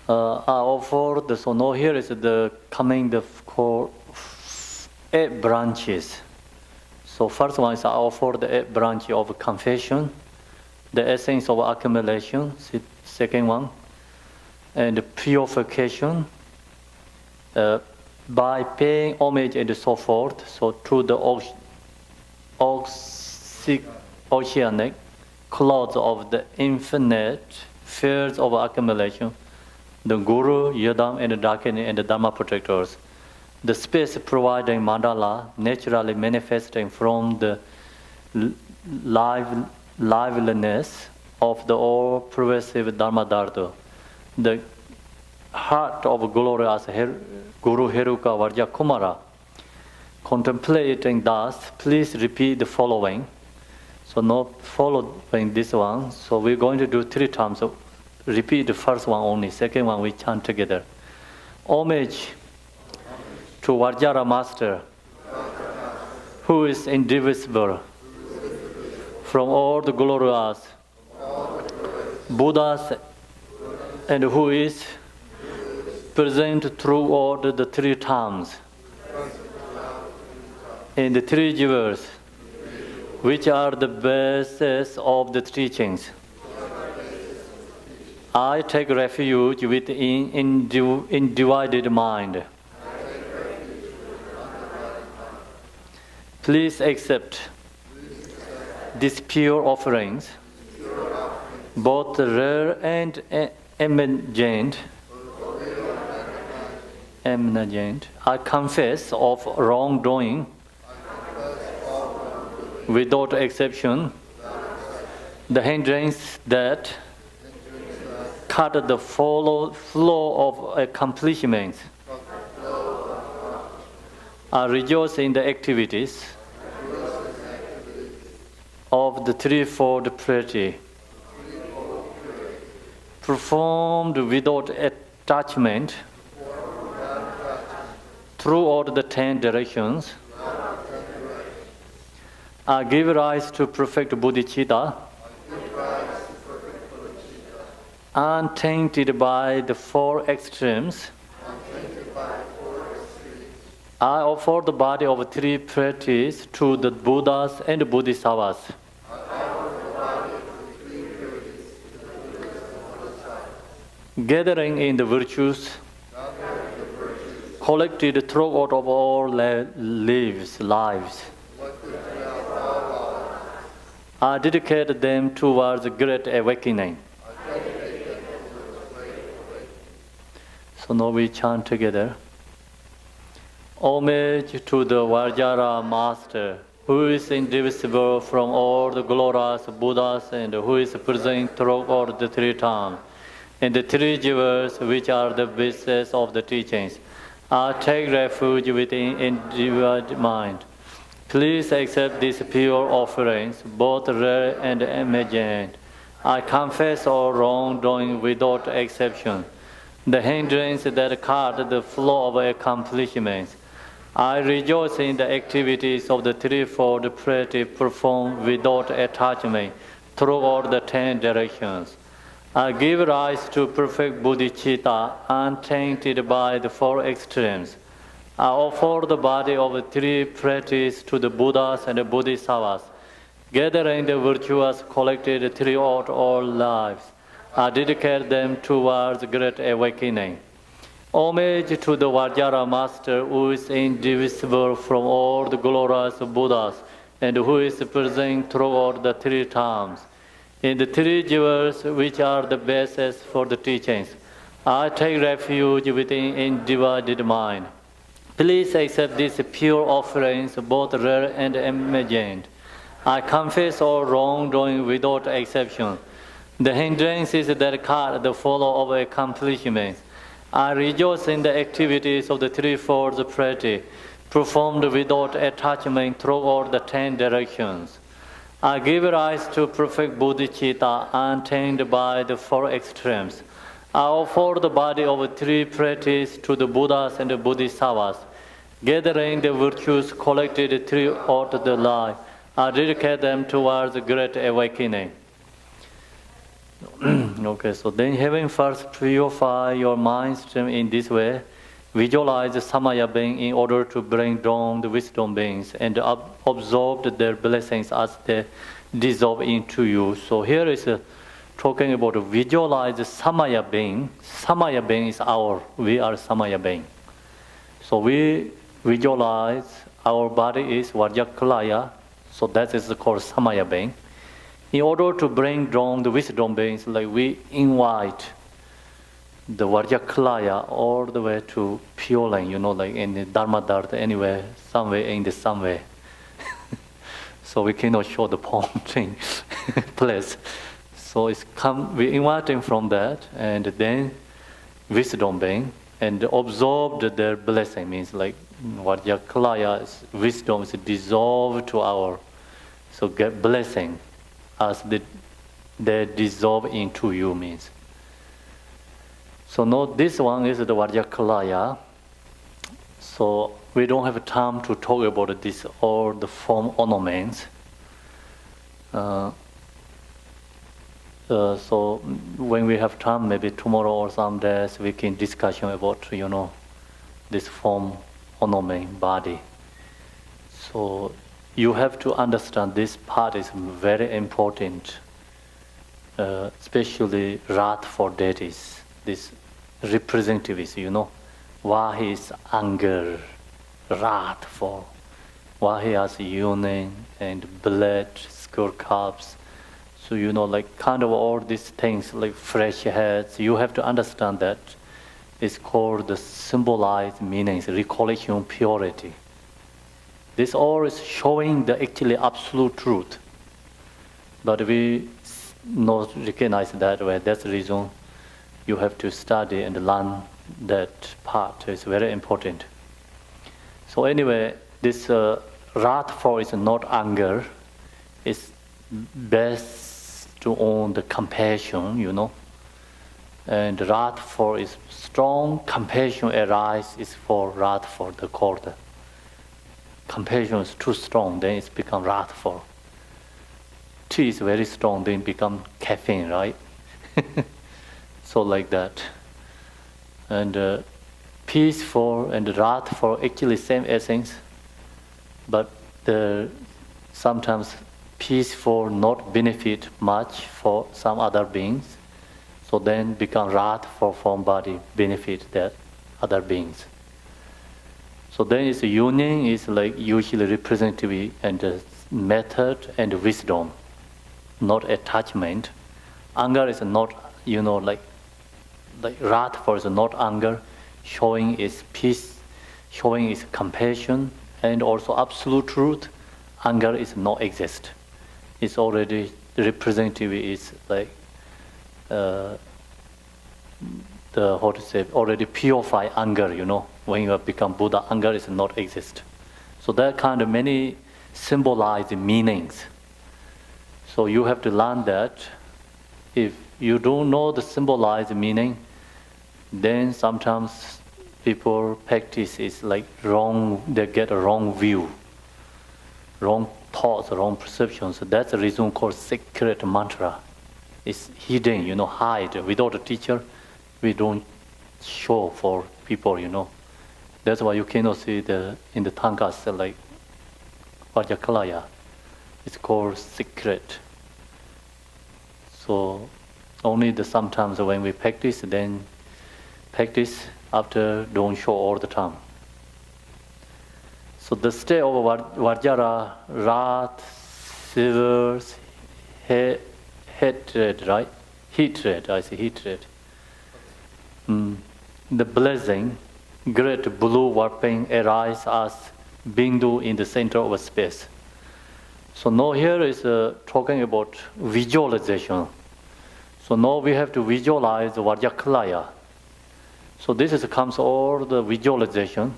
I offer the, so now here is the coming the 8 branches. So first one is I offer the 8 branch of confession, the essence of accumulation, second one, and purification, by paying homage and so forth. So through the oceanic clouds of the infinite fields of accumulation, the Guru, Yadam, and the Dakini, and the Dharma protectors, the space providing mandala naturally manifesting from the live liveliness of the all-pervasive Dharma-dharma, the heart of glorious Guru Heruka Vajrakumara. Contemplating thus, please repeat the following. So not following this one. So we're going to do 3 times. So repeat the first one only. Second one we chant together. Homage to Vajra Master, who is indivisible from all the glorious Buddhas, and who is present throughout the 3 times in the 3 jewels, which are the basis of the teachings. I take refuge within in divided mind. Please accept these pure offerings, both rare and emergent. I confess of wrongdoing without exception, the hindrance that cut the flow of accomplishments. I rejoice in the activities of the threefold piety, performed without attachment throughout the 10 directions. I give rise to perfect bodhicitta, untainted by the 4 extremes. I offer the body of 3 pieties to the Buddhas and Bodhisattvas. Gathering in the virtues collected throughout of all lives. I dedicate them towards great awakening. So now we chant together. Homage to the Vajra Master, who is indivisible from all the glorious Buddhas and who is present throughout the 3 times, and the 3 jewels which are the basis of the teachings. I take refuge within individual mind. Please accept these pure offerings, both rare and emergent. I confess all wrongdoing without exception, the hindrance that cut the flow of accomplishments. I rejoice in the activities of the threefold piety performed without attachment throughout the 10 directions. I give rise to perfect bodhicitta, untainted by the 4 extremes. I offer the body of 3 pieties to the Buddhas and the Bodhisattvas, gathering the virtuous collected throughout all lives. I dedicate them towards great awakening. Homage to the Vajra Master, who is indivisible from all the glorious Buddhas and who is present throughout the 3 times. In the 3 jewels, which are the basis for the teachings, I take refuge within undivided mind. Please accept these pure offerings, both rare and emergent. I confess all wrongdoing without exception, the hindrances that cut the flow of accomplishments. I rejoice in the activities of the threefold piety, performed without attachment throughout the 10 directions. I give rise to perfect bodhicitta, untainted by the 4 extremes. I offer the body of 3 pieties to the Buddhas and the Bodhisattvas, gathering the virtues collected throughout the life. I dedicate them towards great awakening. Okay, so then having first purify your mind stream in this way, visualize the Samaya being in order to bring down the wisdom beings and absorb their blessings as they dissolve into you. So here is talking about visualize the Samaya being. Samaya being is we are Samaya being. So we visualize our body is Vajrakilaya, so that is called Samaya being. In order to bring down the wisdom beings, like we invite the Vajrakilaya all the way to Pure Land, like in the Dharma Dharma, anywhere, somewhere in the somewhere. so we cannot show the palm thing place. So we invite him from that, and then wisdom being, and absorbed their blessing, means like Vajrakilaya, wisdom is dissolved to our, so get blessing as they dissolve into you, means. So now this one is the Vajrakilaya. So we don't have time to talk about this or the form ornaments. So when we have time, maybe tomorrow or some days, we can discussion about this form ornament body. So you have to understand this part is very important, especially wrath for deities. This representatives, why is anger, wrath for, why he has yearning and blood, skull cups. So like kind of all these things, like fresh heads, you have to understand that it's called the symbolized meanings, recollection, purity. This all is showing the actually absolute truth. But we not recognize that way. That's the reason you have to study and learn that part. It's very important. So anyway, this wrath for is not anger. It's best to own the compassion, and wrath for is strong compassion is for wrath for the court. Compassion is too strong, then it's become wrath for. Tea is very strong, then become caffeine, right? So like that. And peaceful and wrath for actually same essence, but sometimes peaceful not benefit much for some other beings, so then become wrath for form body benefit that other beings. So then its union is like usually representative and method and wisdom, not attachment. Anger is not, like wrath for is not anger, showing its peace, showing its compassion, and also absolute truth. Anger is not exist. It's already representative. Is like already purify anger. When you have become Buddha, anger is not exist. So that kind of many symbolize meanings. So you have to learn that. If you don't know the symbolized meaning, then sometimes people practice is like wrong. They get a wrong view, wrong thoughts, wrong perceptions. So that's the reason called secret mantra. It's hidden, hide. Without a teacher, we don't show for people, That's why you cannot see in the tankas like Vajrakilaya. It's called secret. So only sometimes when we practice, then practice after don't show all the time. So the state of Vajra, wrath, severs, hatred, right? Hatred, I say hatred. The blessing, great blue warping arises as Bindu in the center of a space. So now here is talking about visualization. So now we have to visualize the Vajrakilaya. So this comes all the visualization.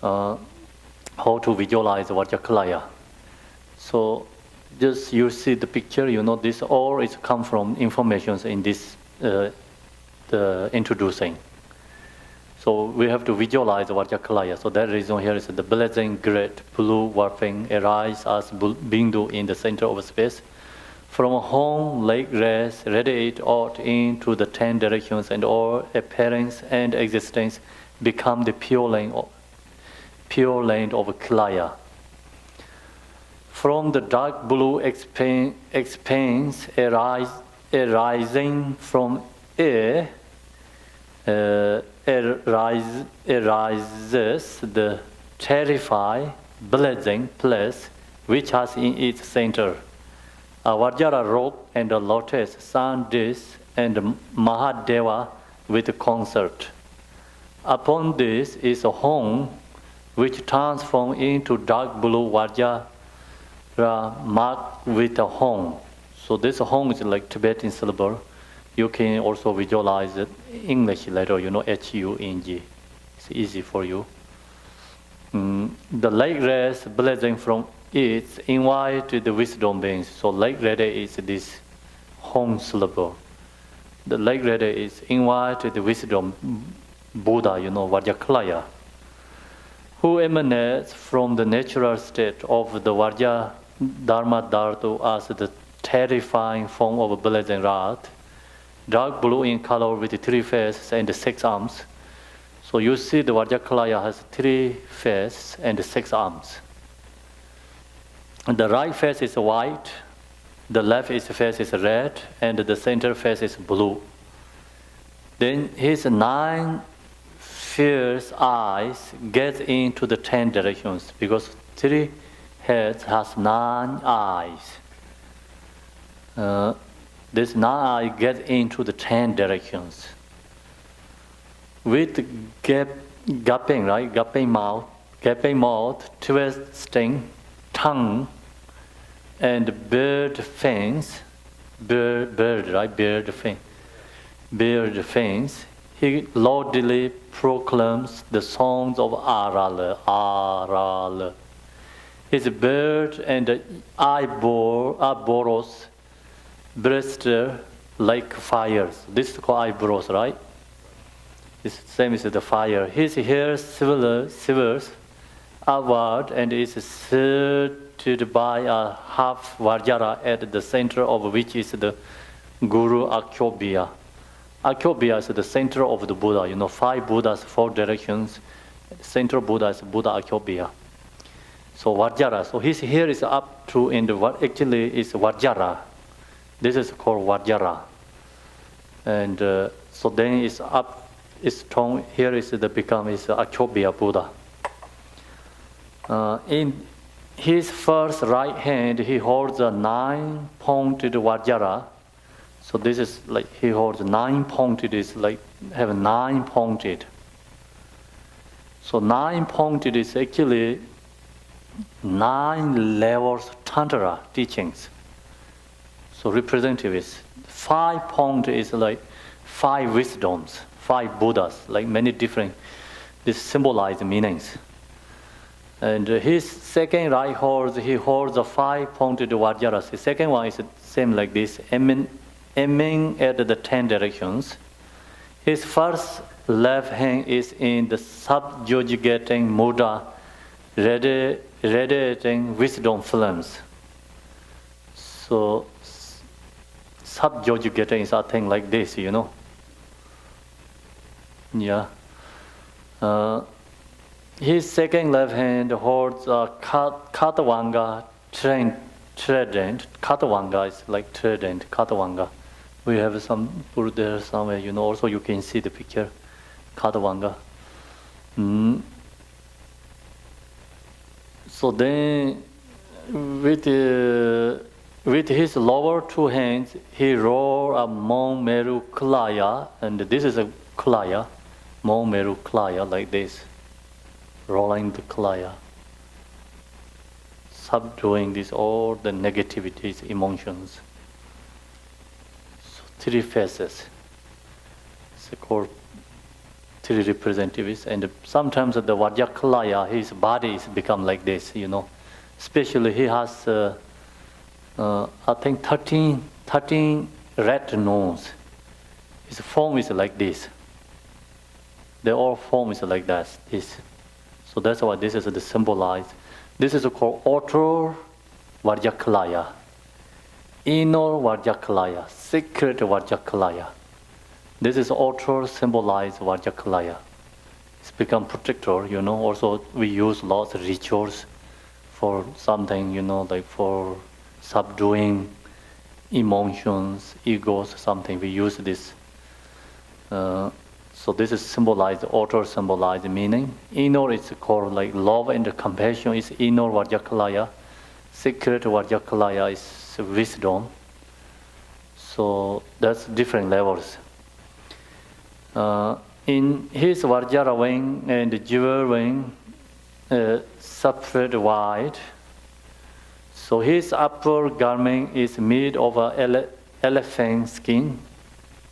How to visualize Vajrakilaya. So just you see the picture, this all is come from information in this the introducing. So we have to visualize Vajrakilaya. So that reason here is the blazing great blue warping arises as Bindu in the center of space. From home, lake rays radiate out into the 10 directions, and all appearance and existence become the pure lane of Kilaya. From the dark blue expanse arising from air arises the terrifying, blazing place which has in its center a Vajra rock and a lotus, sun dish, and Mahadeva with a concert. Upon this is a home which transforms into dark blue Vajra marked with a hong. So this hong is like Tibetan syllable. You can also visualize it English letter, H-U-N-G. It's easy for you. The leg rest blessing from it invite the wisdom beings. So leg ready is this hong syllable. The leg ready is invite the wisdom Buddha, Vajrakilaya, who emanates from the natural state of the Vajra Dharma Dhatu as the terrifying form of blazing wrath, dark blue in color with 3 faces and 6 arms. So you see the Vajrakilaya has 3 faces and 6 arms. And the right face is white, the left face is red, and the center face is blue. Then his 9 fierce eyes get into the 10 directions because 3 heads has 9 eyes. This 9 eyes get into the 10 directions. With gaping mouth, twisting tongue, and bird fangs, bird fangs, he loudly proclaims the songs of Arala. His bird and eyebrows burst like fires. This is called eyebrows, right? It's the same as the fire. His hair shivers upward and is surrounded by a half Vajra at the center of which is the Guru Akshobhya. Akshobhya is the center of the Buddha. 5 Buddhas, 4 directions. Central Buddha is Buddha Akshobhya. So Vajra. So his hair is up to and what actually is Vajra. This is called Vajra. And so then it's up. Its tongue here is Akshobhya Buddha. In his first right hand, he holds a 9-pointed Vajra. So this is like he holds 9-pointed. Is like have 9 pointed. So 9 pointed is actually 9 levels of Tantra teachings. So representative is 5 pointed is like 5 wisdoms. 5 Buddhas, like many different, this symbolize meanings. And his second right holds, he holds a 5-pointed Vajra. The second one is same like this, aiming at the 10 directions. His first left hand is in the subjugating mudra, radiating wisdom flames. So subjugating is a thing like this, Yeah. His second left hand holds a Katavanga trident. Katavanga is like trident. Katavanga. We have some put there somewhere. Also you can see the picture. Katavanga. So then, with his lower 2 hands, he roars a Mong Meru Klaya, and this is a Klaya. Mong Meru Klaya, like this, rolling the Klaya, subduing all the negativities, emotions. So 3 faces. It's called 3 representatives, and sometimes the Vajrakilaya, his body is become like this, Especially he has, I think 13 red nose. His form is like this. Their all form is like that. This. So that's why this is the symbolized. This is called outer Vajrakilaya, inner Vajrakilaya, secret Vajrakilaya. This is outer symbolized Vajrakilaya. It's become protector. Also we use lots of rituals for something. Like for subduing emotions, egos, something. We use this. So this is symbolized, outer symbolized meaning. Inner is called like love and compassion is inner Vajrakilaya. Secret Vajrakilaya is wisdom. So that's different levels. In his Vajra wing and jewel wing, separate wide. So his upper garment is made of elephant skin,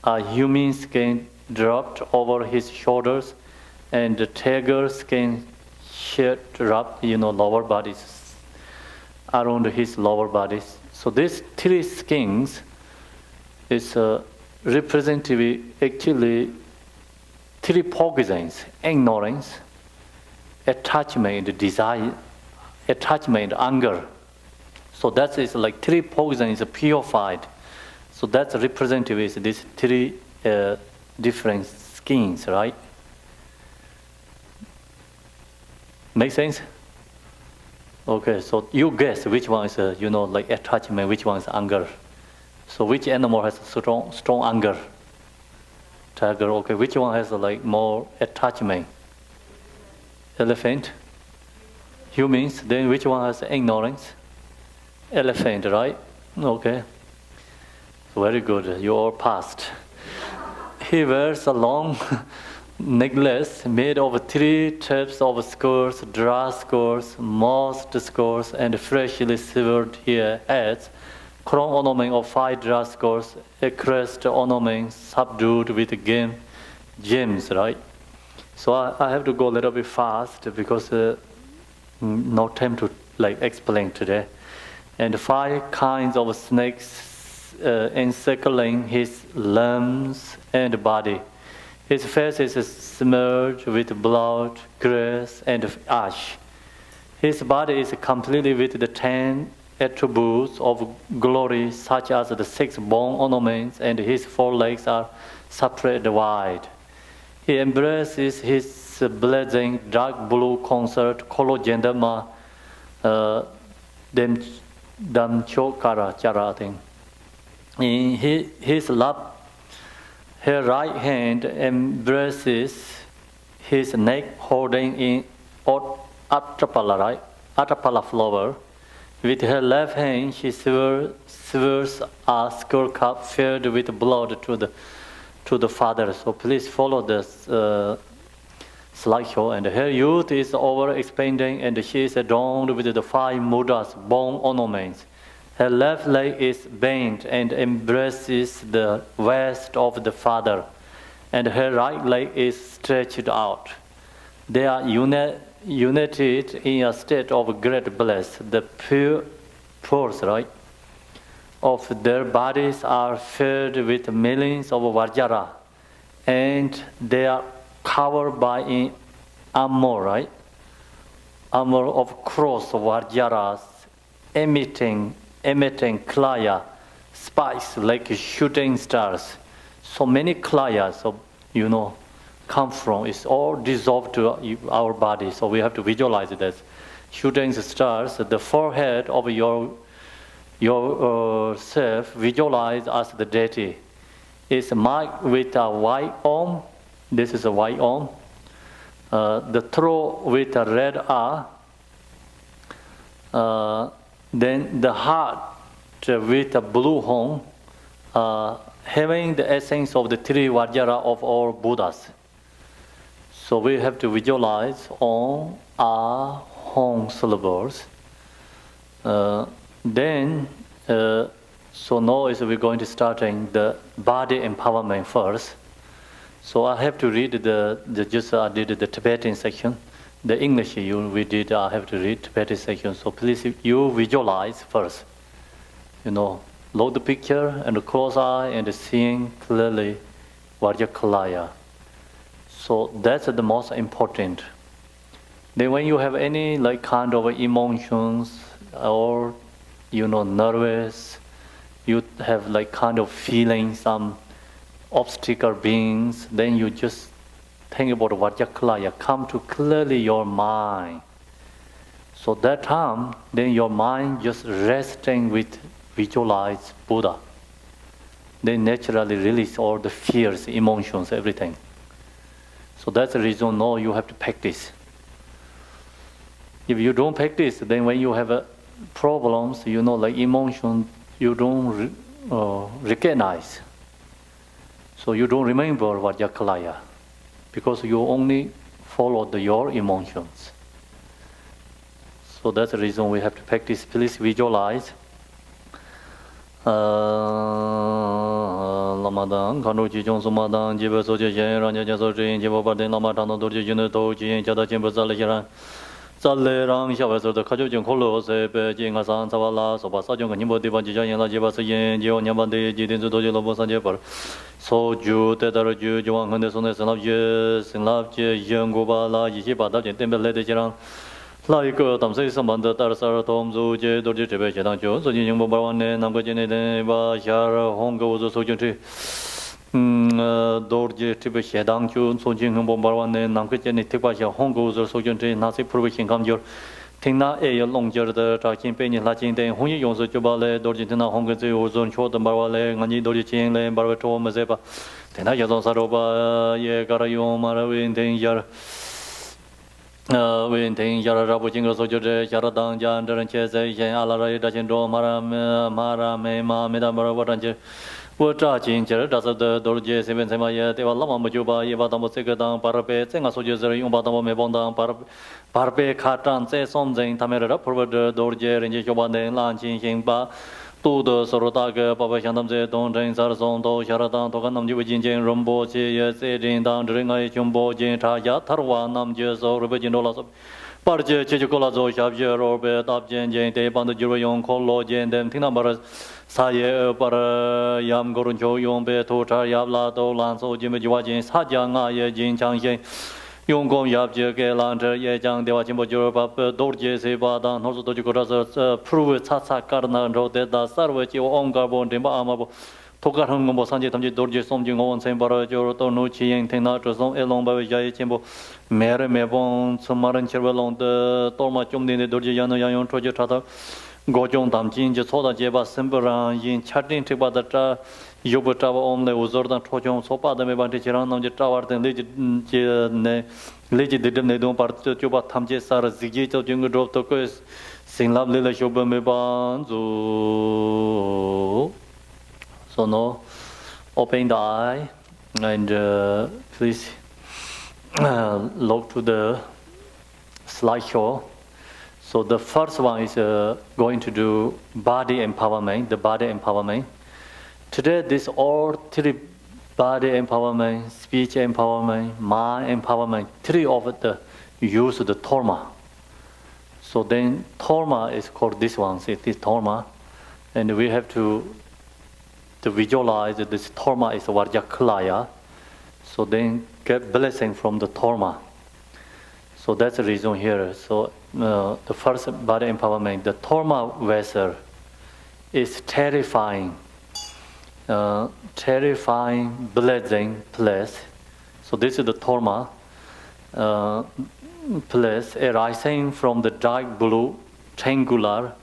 a human skin dropped over his shoulders, and the tiger skin shirt wrapped, lower bodies, around his lower bodies. So these three skins is representative, actually, three poisons: ignorance, attachment, desire, attachment, anger. So that is like three poisons purified. So that's representative is these three different skins, right? Make sense? Okay, so you guess which one is, like attachment, which one is anger. So which animal has strong anger? Tiger. Okay, which one has like more attachment? Elephant. Humans. Then which one has ignorance? Elephant, right? Okay. Very good. You all passed. He wears a long necklace made of 3 types of scores: dry scores, mossed scores, and freshly severed heads. Crown ornament of 5 dry scores, a crest ornament subdued with gems, right? So I have to go a little bit fast because no time to explain today. And 5 kinds of snakes encircling his limbs and body. His face is smeared with blood, grass, and ash. His body is completely with the 10 attributes of glory, such as the 6 bone ornaments, and his 4 legs are spread wide. He embraces his blazing dark blue concert color gendama damchokara chara, I think. In his lap, her right hand embraces his neck, holding in Atapala, right? Atapala flower. With her left hand, she swears a skull cup filled with blood to the Father. So please follow this slideshow. And her youth is over-expanding, and she is adorned with the 5 mudas, bone ornaments. Her left leg is bent and embraces the waist of the Father, and her right leg is stretched out. They are united in a state of great bliss. The pure force, right, of their bodies are filled with millions of Vajra, and they are covered by armor, right? Armor of cross Vajras, emitting klaya, spikes like shooting stars. So many klayas, come from, it's all dissolved to our body. So we have to visualize this. Shooting stars, the forehead of your self, visualize as the deity. It's marked with a white arm. This is a white arm. The throat with a red R. Then the heart with a blue horn, having the essence of the 3 Vajra of all Buddhas. So we have to visualize on our horn syllables. So now we're going to starting the body empowerment first. So I have to read I did the Tibetan section. The English I have to read Tibetan section. So please, you visualize first. Load the picture and close eye and seeing clearly Vajrakilaya. So that's the most important. Then when you have any kind of emotions or nervous, you have kind of feeling some obstacle beings, then you just think about Vajrakilaya, come to clearly your mind. So that time, then your mind just resting with visualize Buddha. They naturally release all the fears, emotions, everything. So that's the reason now you have to practice. If you don't practice, then when you have problems, emotion, you don't recognize. So you don't remember Vajrakilaya, because you only followed your emotions. So that's the reason we have to practice. Please visualize. Lamadang, Kanuchi Jong Sumadang, Jiba Soja Jen, Ranja Soji, Jiba Bardin, Lamatano, Dorji Jun, Doji, Jada Jimba Zalajiran, Zale Rang, Shavas, the Kajun Kolo, Sepe, Jingasan, Savala, Soba Sajong, Nimbo, Diva Jijan, Jiba Sayen, Jio, Yamande, Jidin, Doji, Lobosan Jepar, So Ju, Tedar Ju, Juan Henderson, Sin Love Ju, Sin Love Ju, Yanguba, La, Yiba, Temple, Lady Jiran. Like Tam say some under Tarsar Tom Zoje, Dorji Tibet, so you Bawane, Namgajane, Bashar, Hongo, Sojuti, Dorji Tibet, Dangju, Sojin, Bombarwane, Namkajane, Tibasha, Hongo, Sojuti, Nasi Provision Kamjur, Tina A. Longer, the Takin Penny, Latin, then Huni Yonso Jubale, Dorjitina, Hongo, Zon Short, and Barwale, Mani Dorji, Barbato, Mazepa, Tenayazon Saroba, Ye Garayo, Marawin, Danger. When Ting Yarabu Jingle Soja, Yaradang, Jan, Chese, Alara, Dajindo, Mara, Mema, Medamara, Watanje, Wata Ginger, does the Dorje, Seven Semaya, they were Lama Majuba, Yavadamo Segadam, Parape, Senga Soja, Yumbadamo Mebonda, Parpe, Katan, Se Somzing, Tamera, Provider, Dorje, Range Jobane, Lanchin, Himba. To the Sorotaga, Papa Shantamze, Don Jane Sarson, Do Sharadan, Tokanam Jin, Rumbo, Jin, Down, Ringa, Jumbo, Jin, Taya, Tarwa, Nam Jeso, Rubajinolas, Parje, Chichikolazo, Shabje, Robert, Abjen, Jane, Day, Band, Jurayon, Kolo, Jane, them, Tinamara, Saye, Para, Yam, Gorunjo, Yombe, Tota, Yabla, Do, Lanso, Jimmy Jin, Sajang, Jin, Chang, Yung Gong Yab Jake Lanter, Ye Jang, Deva Jimbo Jurabab, Dorje Sebada, Noso Dojikoras, Prove Tata Karna, Rodeda, Sarwich, Ongarbon, Dimba Amabo, Tokarhungo, Sanjay, Dorje, Somjing, on Sembara, Joroto, Nuchi, and Tenatos, Elong Baby Jay Chimbo, Mere Mebon, Samaran Chervelon, the Torma Chumdi, the Dorje Yano Yayon Project, Gojong Damjin, Soda Jeba, Simbaran, Yin Chatin Tibadata. Yobutava only Uzordan Tojon Sopa, the Mebantiran on the tower, and Legit didn't they don't part to Juba Tamje Sara Zigito Jungle drop to Kus, Sing Love Lila Shoba Meban. So no, open the eye and please look to the slideshow. So the first one is going to do body empowerment, the body empowerment. Today, this all three body empowerment, speech empowerment, mind empowerment, three of the use the Torma. So then Torma is called this one, see this Torma. And we have to visualize that this Torma is Vajrakilaya. So then get blessing from the Torma. So that's the reason here. So the first body empowerment, the Torma vessel is terrifying. Terrifying, blazing place. So this is the Torma place arising from the dark blue triangular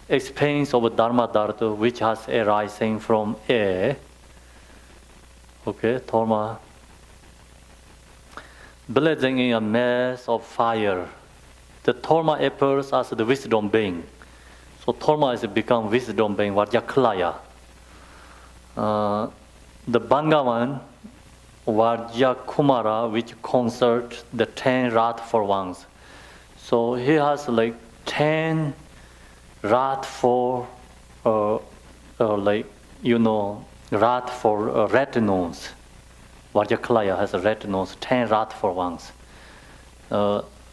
expanse of Dharma Dhatu, which has arising from air. Okay, Torma. Blazing in a mass of fire. The Torma appears as the wisdom being. So Torma is become wisdom being, Vajrakilaya. The Bangavan Vajrakumara, which concert the 10 wrathful ones. So he has like 10 wrathful, wrathful retinoes. Vajrakilaya has retinoes, 10 wrathful ones.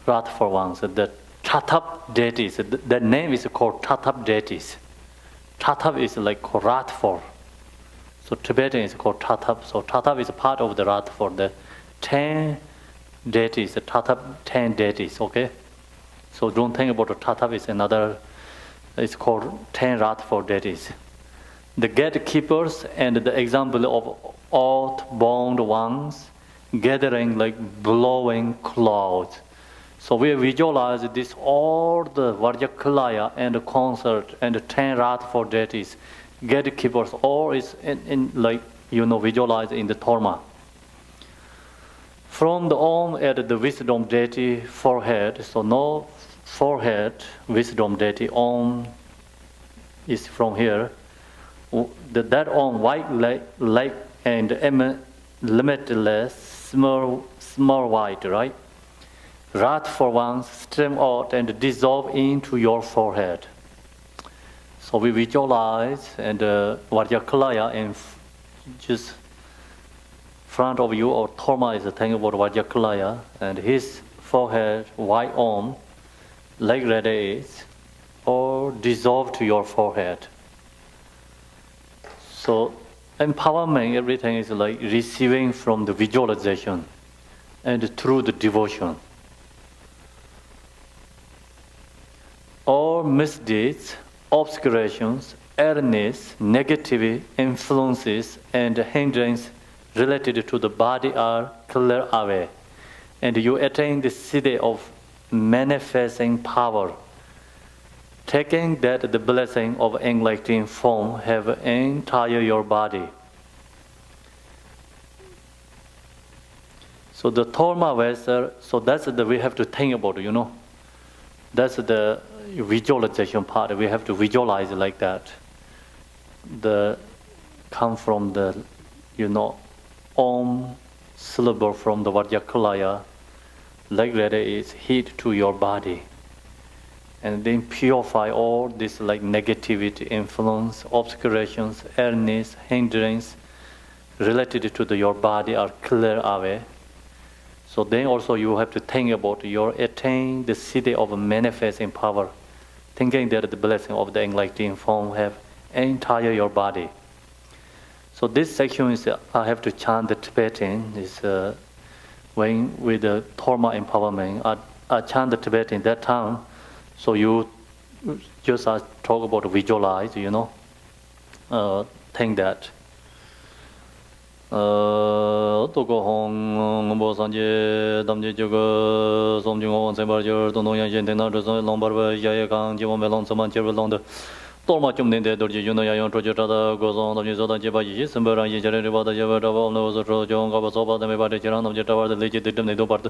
Wrathful ones. The Tatap deities, the name is called Tatap deities. Tatap is like wrathful. So Tibetan is called Tatap. So Tatap is a part of the Rat for the 10 deities, the Tatap 10 deities, okay? So don't think about the Tatap is another, it's called 10 Rat for deities. The gatekeepers and the example of outbound ones gathering like blowing clouds. So we visualize this all the Vajrakilaya and the concert and the 10 Rat for deities. Gatekeepers, all is in visualized in the Torma. From the Om at the wisdom deity forehead, so no forehead, wisdom deity, Om is from here. That Om, white light and limitless, small white, right? wrath for once stream out and dissolve into your forehead. So we visualize and Vajrakilaya in just front of you, or Tharma is thinking about Vajrakilaya, and his forehead, white arm, like radiates or dissolve to your forehead. So empowerment, everything is like receiving from the visualization and through the devotion. All misdeeds, obscurations, errors, negative influences, and hindrances related to the body are cleared away, and you attain the city of manifesting power, taking that the blessing of enlightening form have entire your body. So the Tharma vessel, so that's the we have to think about, That's the visualization part. We have to visualize it like that. The come from the, Om syllable from the Vajrakilaya, like that is heat to your body. And then purify all this like negativity, influence, obscurations, errors, hindrance related to your body are cleared away. So then also you have to think about your attain the city of manifesting power, thinking that the blessing of the enlightening form have entire your body. So this section is I have to chant the Tibetan. Is when with the Tharma empowerment, I chant the Tibetan that time. So you just talk about visualize, think that. Toko Hong Bo Sanje Damji Juga Somjing Hong Sembarjur Tono Yang Jen Tena Lombarba Yaya Kang Jiwon Melon Saman Cherry Londa Torma Chum Ninde Dorji Yuna Yayon Trojata Gozon Damji Zoda Jeba Yi Sembara Yijere Rivada Java No Trojon Gaba Soba the Mebade Chiran of Jetawa the Legit Nedo Part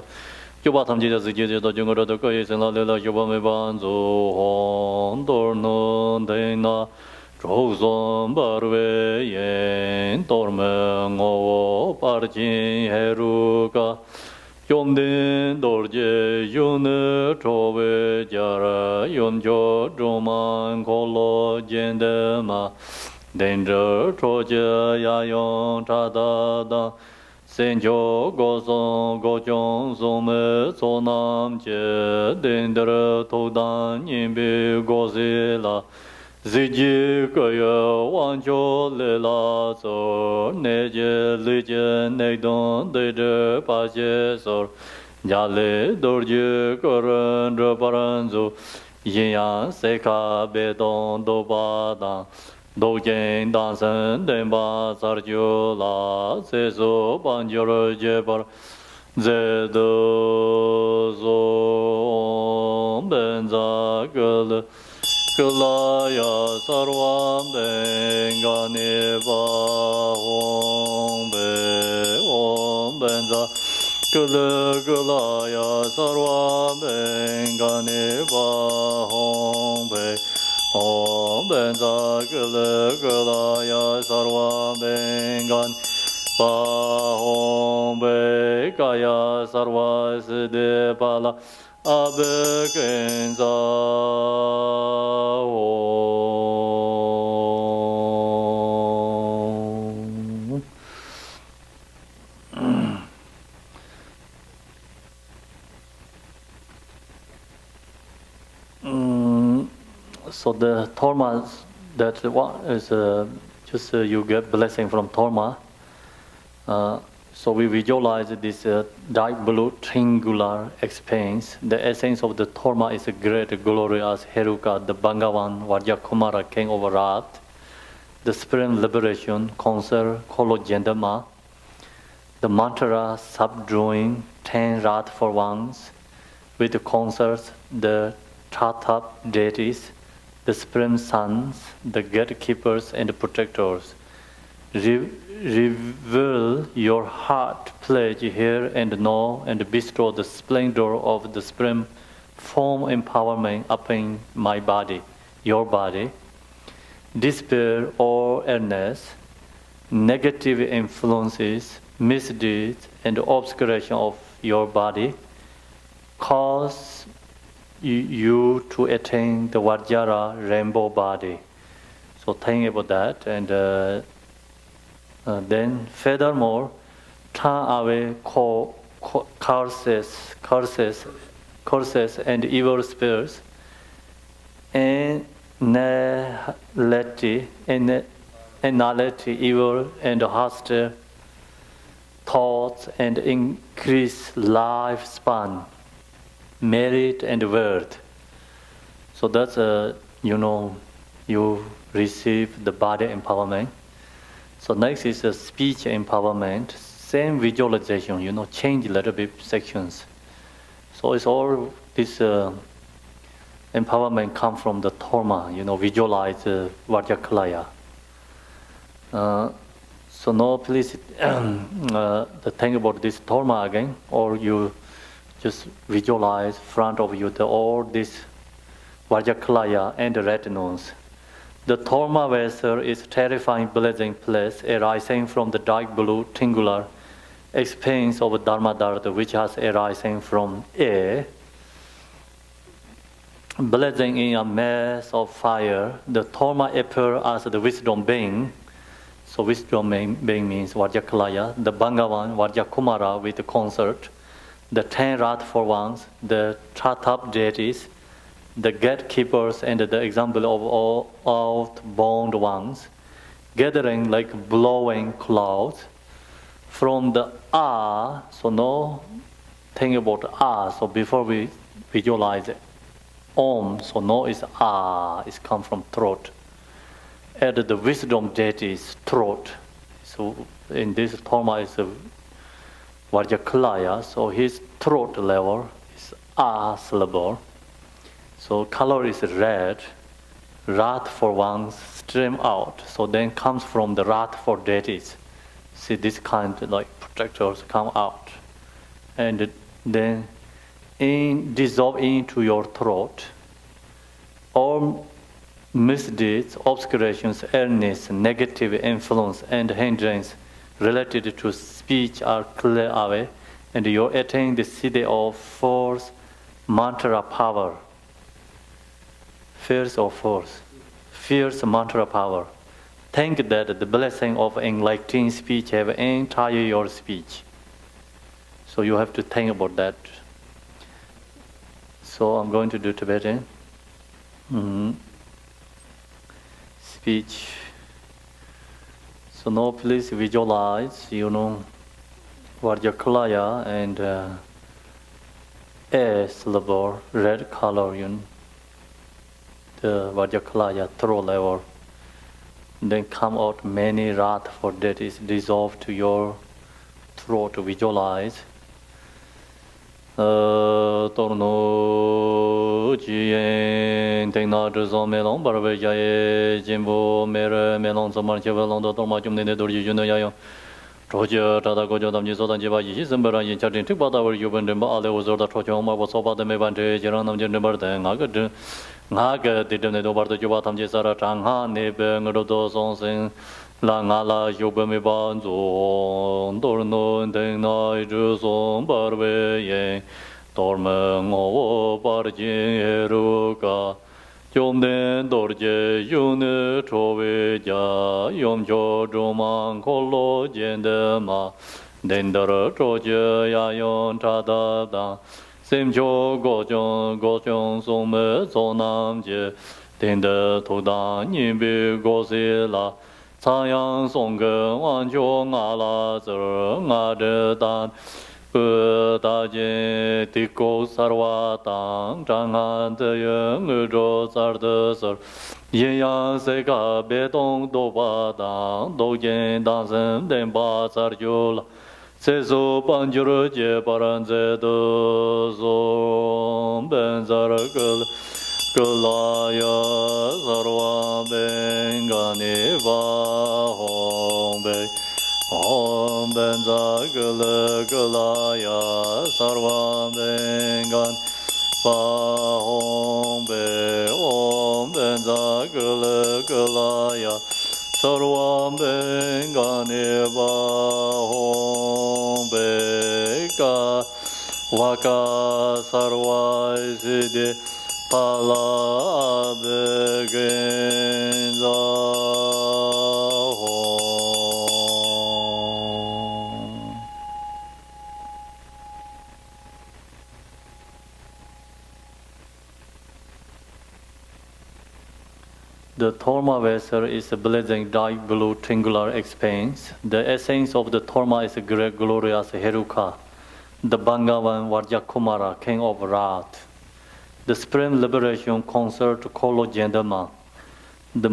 Juba Tamji Ziji the Jungo the Koyes and Lela Juba Mebanzo Hon Dorno Dena Trozon Barwe Yen Tormeng O Parjin Heruka Yomden Dorje Yune Trove Jara Yomjo Droman Kolo Jendema Danger Troja Yayon Tadada Senjo Gozon Gojong Zome Sonam Je Dendra Todan Yimbi Gozila Ziji Kaya Wancho Lela Sor Neje Lije Nedon Dede Pache Sor Jale Dorje Koran Raparanzo Yiyan Seka Bedon Dobada Dojen Dansen Demba Sarjo La Seso Banjoro Jepar Zedo Zo Benza Gul Kulaya Sarvam Denganiva Om Benza Kulaya Sarvam Denganiva Om Benza Kulaya Sarvam Dengan Om Kaya Sarva Siddhi Pala Abekenza So the Tharma, that one is just you get blessing from Tharma. So we visualize this dark blue triangular expanse. The essence of the Tharma is a great, glorious Heruka, the Bhagavan, Vajrakumara, king of Wrath, the supreme liberation, conquer Kolojendama, the mantra subduing 10 wrath for once, with the concerts, the Tatap deities, the supreme sons, the gatekeepers and the protectors. Reveal your heart pledge here and now and bestow the splendor of the supreme form empowerment upon my body, your body. Despair or illness, negative influences, misdeeds and obscuration of your body, cause you to attain the Vajra rainbow body. So think about that, and then furthermore, turn away curses, and evil spirits, and nullity, evil and hostile thoughts, and increase lifespan, merit and worth. So that's you receive the body empowerment. So next is a speech empowerment. Same visualization, change a little bit sections. So it's all this empowerment come from the Dharma, visualize Vajrakilaya. So now please think about this Dharma again, or you just visualize front of you all this Vajrakilaya and the retinues. The Dharma vessel is terrifying blazing place arising from the dark blue singular expanse of Dharma Dharma, which has arising from air. Blazing in a mass of fire, the Dharma appears as the wisdom being. So wisdom being means Vajrakilaya, the Bhagavan, Vajrakumara with the consort, the 10 wrathful ones, the Chatap deities, the gatekeepers, and the example of all outbound ones, gathering like blowing clouds from the so now think about so before we visualize it, so now is it's come from throat. Add the wisdom deity's throat. So in this Dharma is a Vajrakilaya, so his throat level is syllable. So color is red, wrathful ones stream out. So then comes from the wrathful deities. See this kind like protectors come out. And then dissolve into your throat. All misdeeds, obscurations, illness, negative influence, and hindrance related to speech are cleared away, and you attain the city of force, mantra power. Fierce mantra power. Think that the blessing of enlightening speech have entire your speech. So you have to think about that. So I'm going to do Tibetan. Speech. So now please visualize, Vajrakilaya and a syllable, red color, the Vajrakilaya throat level. Then come out many wrathful deities dissolve to your throat to visualize. Torno Jien Tena Drzon Melon Barbajaye Jimbo Mere Melon Samar Chevelon Torma Jumne Dorji Junayo Roger Tada Gojo Damji Sodan Jiba Yi Zimbera Yin Chartin Tibata were Yuban Ale was order Trochoma was over the Mevante Jeranam Jennifer Naga didn't know about the Jubatam Jesara Tangha Nebe Rodo Sonsen Langala Yubami Banzo Dorno Dena Juson Barbe Tormen O Barjin Eruka Jomden Dorje Yune Troveja Yom Joduman Kolo Jendema Dendara Troje Yayon Tadada Simjo Gojong Some Zonam Je Denda Toda Nimbi Gosila Sayang Songa Wanjo Ngala Zer Ngadedan Daje Tiko Sarwatang Jangan Teyeng Ujo Sardesar Yeyan Seka Betong Dobadang Dojen Dansen Demba Sarjula Seso Panjuru Je Paranze Dozo Benzar Kulaya Sarwa Bengani Vahombe Om Benza Kulaya Sarwa Bengan Vahombe Om Benza Kulaya Sarwa Bengani Vahombe Waka sarva siddhi pala begenza hom. The Tholma vessel is a blazing dark blue triangular expanse. The essence of the Tholma is a great glorious Heruka, the Bangavan Vajrakumara, king of wrath. The Supreme Liberation Concert Kologendama, the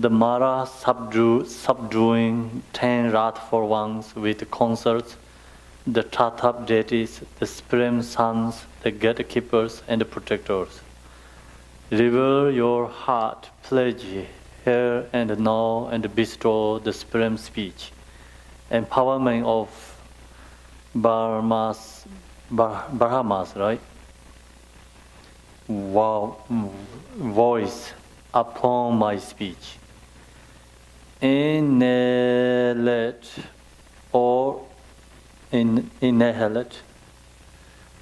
Mara subduing 10 wrathful ones with concerts, the Tathap deities, the Supreme Sons, the gatekeepers and the protectors. Reveal your heart, pledge here and now, and bestow the supreme speech. Empowerment of Brahmas, right? Wow, voice upon my speech. Annihilate or annihilate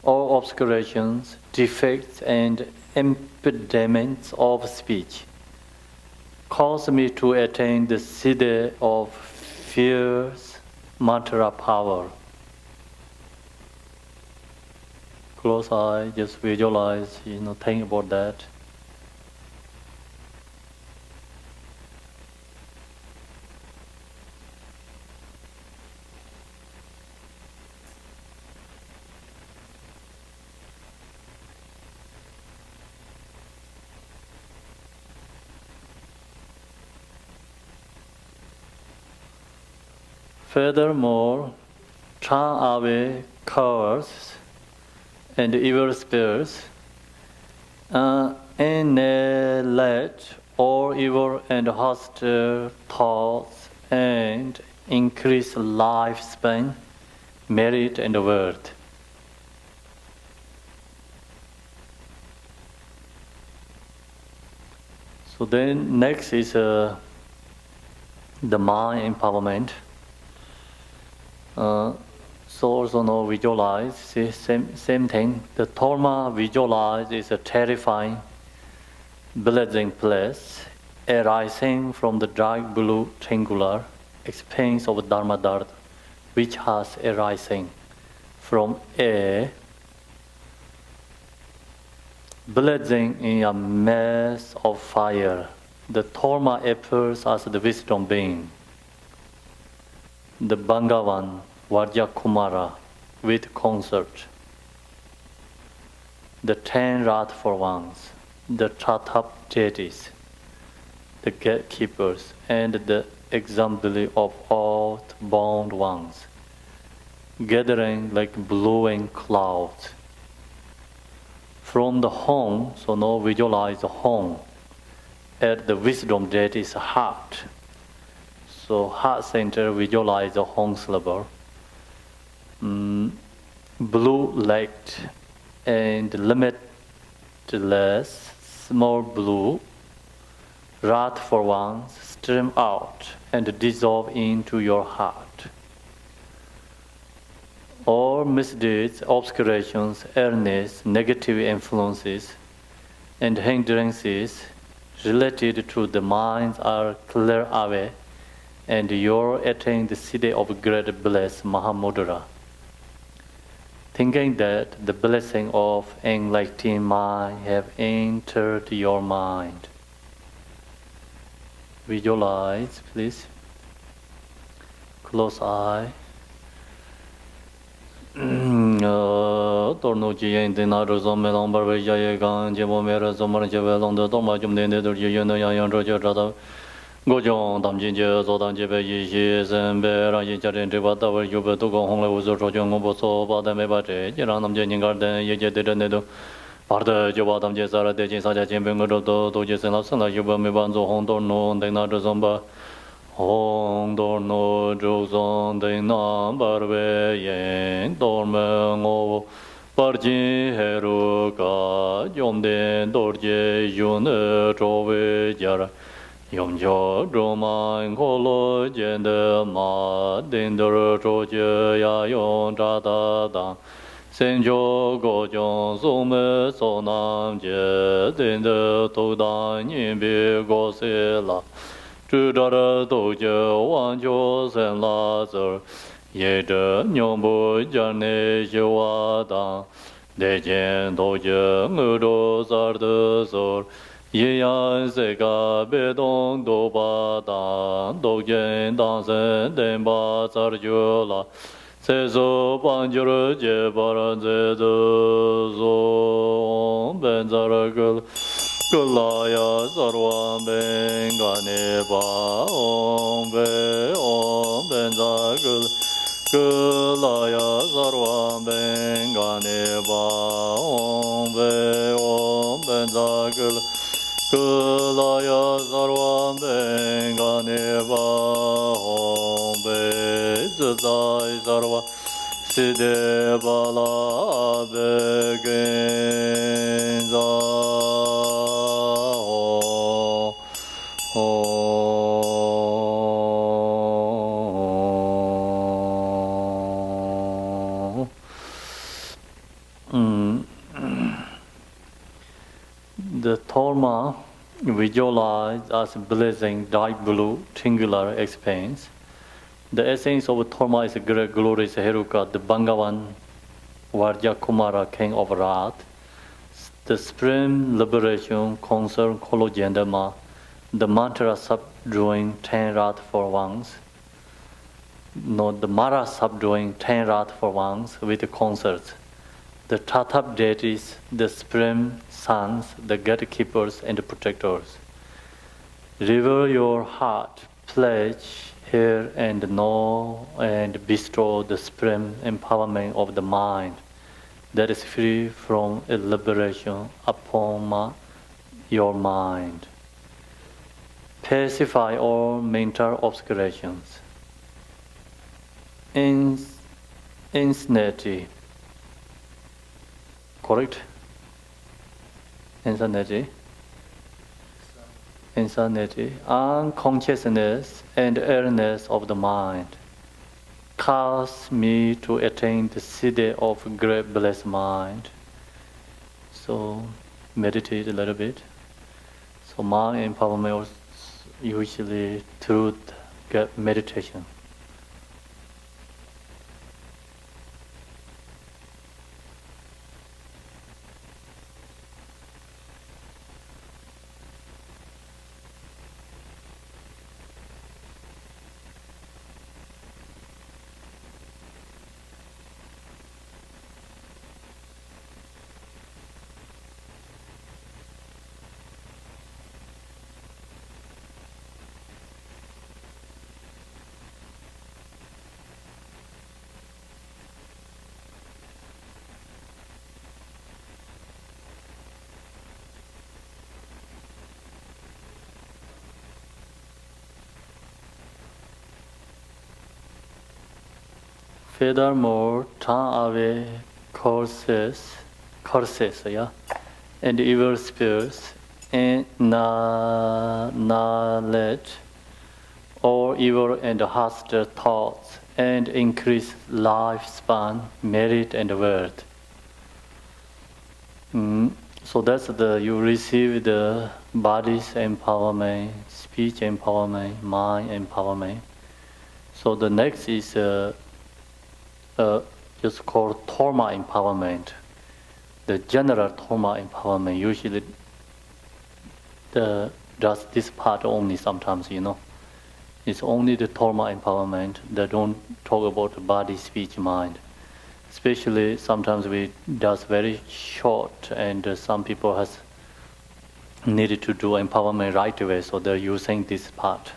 all obscurations, defects, and impediments of speech. Cause me to attain the siddhi of fierce mantra power. Close eye, just visualize, think about that. Furthermore, turn away cowards and evil spirits, annihilate all evil and hostile thoughts, and increase lifespan, merit, and worth. So then next is the mind empowerment. So also now visualize, see, same thing. The Tholma visualize is a terrifying, blazing place arising from the dark blue triangular expanse of Dharma Dharma, which has arising from a blazing in a mass of fire. The Tholma appears as the wisdom being, the Bangavan Vajrakumara with consort, the 10 wrathful ones, the Tathap deities, the gatekeepers, and the assembly of earth-bound ones, gathering like blowing clouds. From the home, so now visualize the home at the wisdom deity's heart. So heart center, visualize the home syllable. Blue-light and limitless, small blue, wrathful ones stream out and dissolve into your heart. All misdeeds, obscurations, illness, negative influences, and hindrances related to the mind are cleared away, and you attain the siddhi of great bliss, Mahamudra. Thinking that the blessing of enlightenment have entered your mind. Visualize, please. Close eye. Torno jiyen dina rozo melong barbe jaye gan jebo mera zomar jebe long de torma jum de dur jiyen ya yang rojo rada gojong dam jin je zo dan jebe yi yi zen be ra yin ja den de ba da wa yu be du gong hong le wo zo jo ngo bo so ba da me ba je ji ran nam je ning gar den ye je de de ne do par de jo ba dam je sa ra de jin sa ja jin be ngo do do je sen la sen la yu be me ban zo hong tor no de na de zom ba Hong dor no jo zon de nam bar ve yen dor me ngo bar jin he ru ka yom den dor je yun ro ve jar yom jo ro ma ngo lo jen de ma den dor ro je ya yon ra da da Senjo Gojong Sume Sonam Je Dende Todan Yinbi Gosela Chudara Dojo Wanjo Sen Lazar Yede Nyombo Jane Shiwada Dejen Doje Mudo Sarde Sor Yeyan Seka Bedong Doba Dan Dojen Dansen Denba Sarjola Sezo Panjura Jebara Zedo Zo Benzara Kulaya Sarva Benganeba Om Be Om Benzagul Kulaya Sarva Benganeba Om Be Om Benzagul Kulaya Sarva Benganeba Om Be Zazai Sarva Side Bala Begenza The Torma visualized as blazing dark blue triangular expanse. The essence of Torma is a great glorious Heruka, the Bhangavan Vajrakumara, king of Wrath. The supreme liberation concern Kolojandama, the mantra subduing 10 wrath for once. No, the Mara subduing 10 wrath for once with the concerts. The Tathap deities, the supreme sons, the gatekeepers and the protectors. Reveal your heart, pledge, hear and know and bestow the supreme empowerment of the mind that is free from liberation upon your mind. Pacify all mental obscurations. Insanity. Correct? Insanity. Insanity, unconsciousness and illness of the mind, cause me to attain the city of great blessed mind. So meditate a little bit. So mind empowerment is usually through meditation. Furthermore, turn away curses, and evil spirits, and knowledge, or evil and hostile thoughts, and increase lifespan, merit, and worth. So that's you receive the body's empowerment, speech empowerment, mind empowerment. So the next is just called Torma empowerment. The general Torma empowerment usually does this part only sometimes, It's only the Torma empowerment. They don't talk about the body, speech, mind. Especially sometimes we does very short and some people has needed to do empowerment right away, so they're using this part.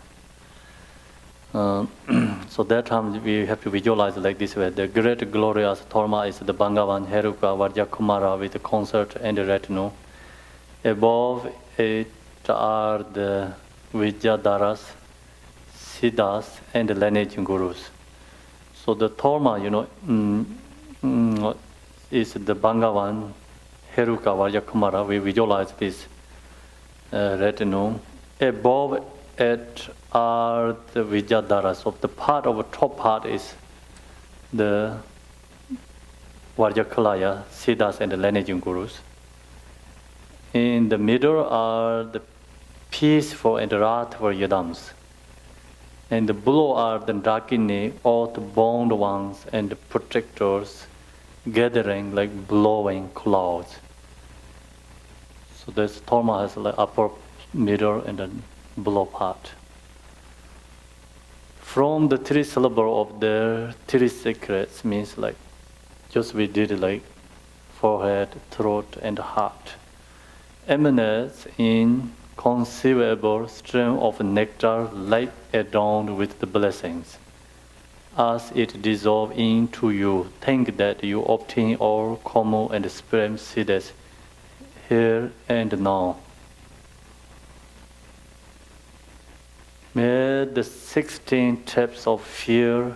So that time we have to visualize like this way. The great glorious Torma is the Bhangavan Heruka Vajrakumara with the concert and the retinue. Above it are the Vidyadharas, Siddhas and the lineage gurus. So the Torma, is the Bhangavan Heruka Vajrakumara. We visualize this retinue. Above it are the Vidyadharas. So the part of the top part is the Vajrakilaya, Siddhas and the lineage gurus. In the middle are the peaceful and wrathful yadams. And below are the Dakini, oath-bound ones and the protectors, gathering like blowing clouds. So this Torma has like upper, middle, and then below part. From the three syllables of the three secrets means like, just we did like forehead, throat, and heart, emanates in conceivable stream of nectar like adorned with the blessings. As it dissolves into you, think that you obtain all common and supreme siddhas here and now. May the 16 types of fear,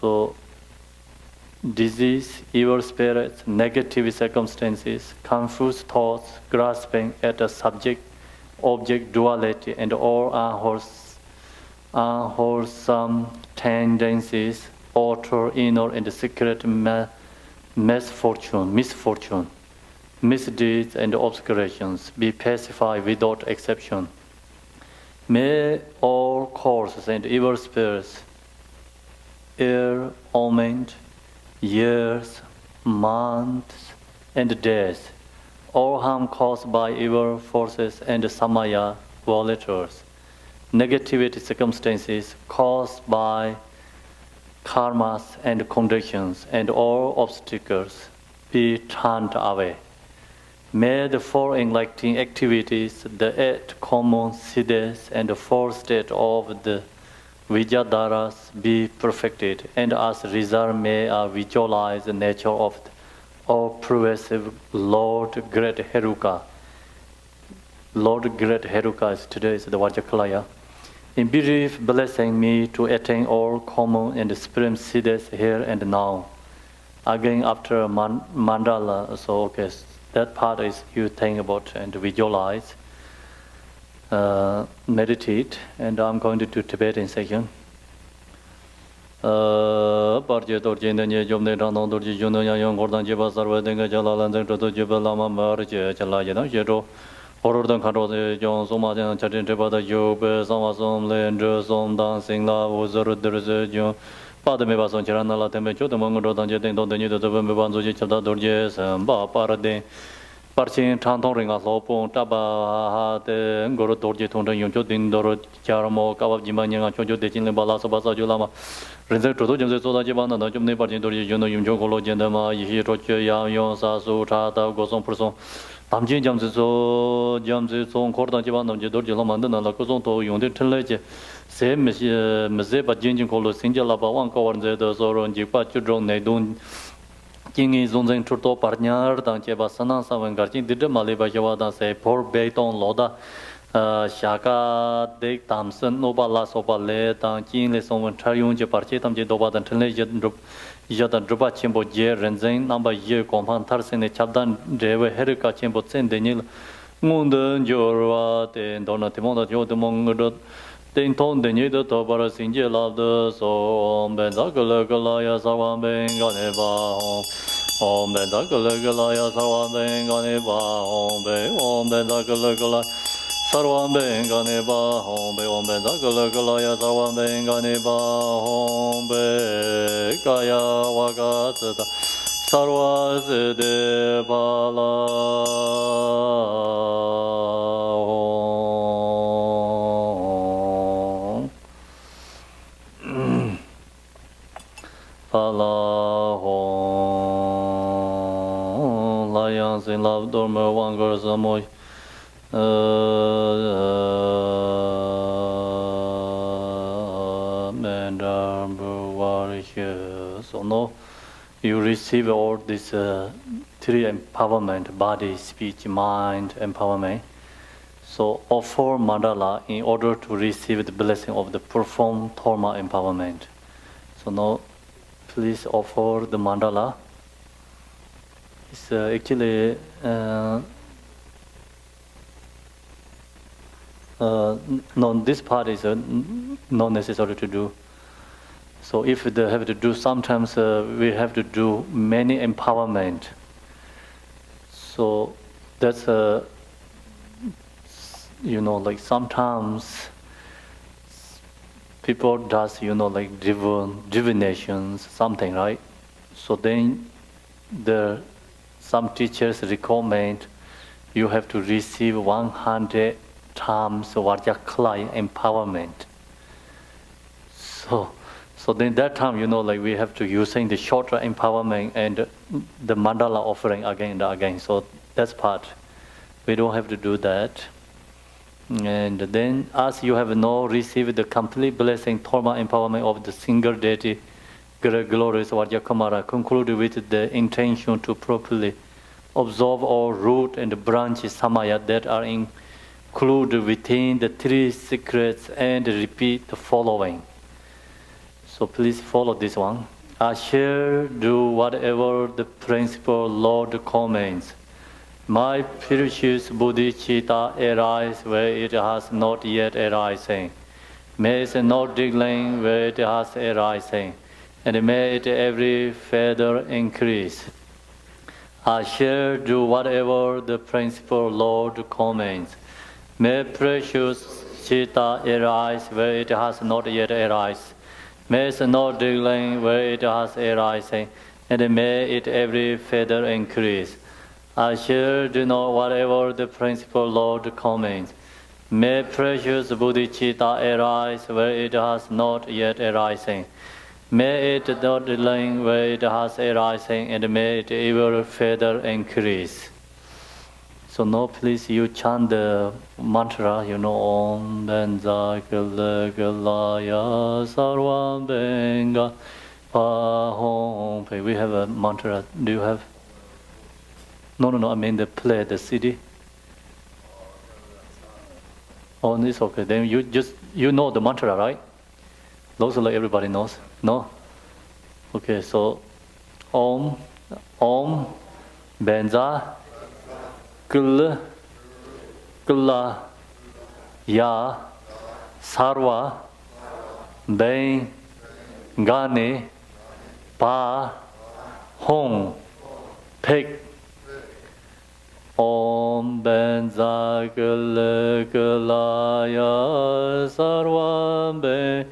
so disease, evil spirits, negative circumstances, confused thoughts, grasping at a subject-object duality, and all unwholesome tendencies, outer, inner, and secret misfortune, misdeeds, and obscurations be pacified without exception. May all causes and evil spirits, ailment, years, months, and days, all harm caused by evil forces and samaya violators, negativity circumstances caused by karmas and conditions, and all obstacles be turned away. May the four enlightening activities, the 8 common siddhas, and the 4 states of the Vijayadharas be perfected, and as a result may visualize the nature of the all-pervasive Lord Great Heruka. Lord Great Heruka is today is the Vajrakilaya. In brief, blessing me to attain all common and supreme siddhas here and now. Again, after mandala, so okay, that part is you think about and visualize, meditate, and I'm going to do Tibetan section. Parje dorje nanye jomne rano dorje juno yang gordan jeba sarva denga jalalan zeng to jeba lama marje jalaje na jero horor dan karo de jon soma jan chatin jeba da job sama som le ndo som dan sing la uzur derze jo pada me bason charana la tembe cho de mongro dan je den don de ni de me ban zo je chada dorje sam ba parade parchin thantong ringa lopong taba ha de ngoro dorje thong den yong cho din dor charmo kawab jima nyanga cho jo de chin le bala so ba sa jo lama rinze to jom se so da je ban na jom ne parchin dorje yo no yong cho ko lo jen de ma yi ro che yang yong sa su tha da go song pur song tam jin jam se so khor da je ban nam je dorje lo man de na la ko song to yong de chen le je se me se ba jin jin ko lo sing je la ba wang ko wan ze de so ron ji pa chu rong nei dun Kingi zonzeng churto parnyar dang cheba sanan sawan garchin didra maliba jawa dang se por beiton loda shaka dek tamsen noba la soba le dang kin le songwan chayung je parche tam je doba dang tenle yadan drupa chenpo je renzeng namba ye kompang tarsen ne chabdan rewe herika chenpo tsen denil ngundan jorwa ten dona timonda jo demong Ten ton de ni de to para sinje lab de so ben da gala gala ya sa wan ben ga ne ba om ben da gala gala ya sa wan ben ga ne ba om ben da gala gala sa wan ben ga ne ba om ben da gala gala ya sa wan ben ga ne ba om be ga ya wa ga ta sa wa se de ba la Pala hon la yang sin love dorme wang gor samoy so no you receive all this three empowerment body speech mind empowerment so offer mandala in order to receive the blessing of the profound Dharma empowerment so now please offer the mandala. It's actually no. This part is not necessary to do. So if they have to do, sometimes we have to do many empowerment. So that's like sometimes people does like divinations, something, right? So then some teachers recommend you have to receive 100 times Vajrakilaya empowerment. So then that time, we have to using the shorter empowerment and the mandala offering again and again. So that's part. We don't have to do that. And then as you have now received the complete blessing, Dharma empowerment of the single deity, glorious Vajrakumara, conclude with the intention to properly observe all root and branches samaya that are included within the three secrets and repeat the following. So please follow this one. I shall do whatever the principal Lord commands. My precious bodhicitta arise where it has not yet arisen. May it not decline where it has arisen, and may it every feather increase. I shall do whatever the principal Lord commands. May precious citta arise where it has not yet arisen. May it not decline where it has arisen, and may it every feather increase. I shall do not whatever the principal Lord commands. May precious bodhicitta arise where it has not yet arisen. May it not decline where it has arisen, and may it ever further increase. So now please you chant the mantra, Om Vajrakilaya Sarvam Benga Pahom. We have a mantra. Do you have? No, I mean the play, the CD. Oh, it's okay. Then you know the mantra, right? Those like everybody knows. No? Okay, so Om Benza Kula Ya Sarva Ben Gane Pa Hong Pek Om Benza Kulaya Sarva Ben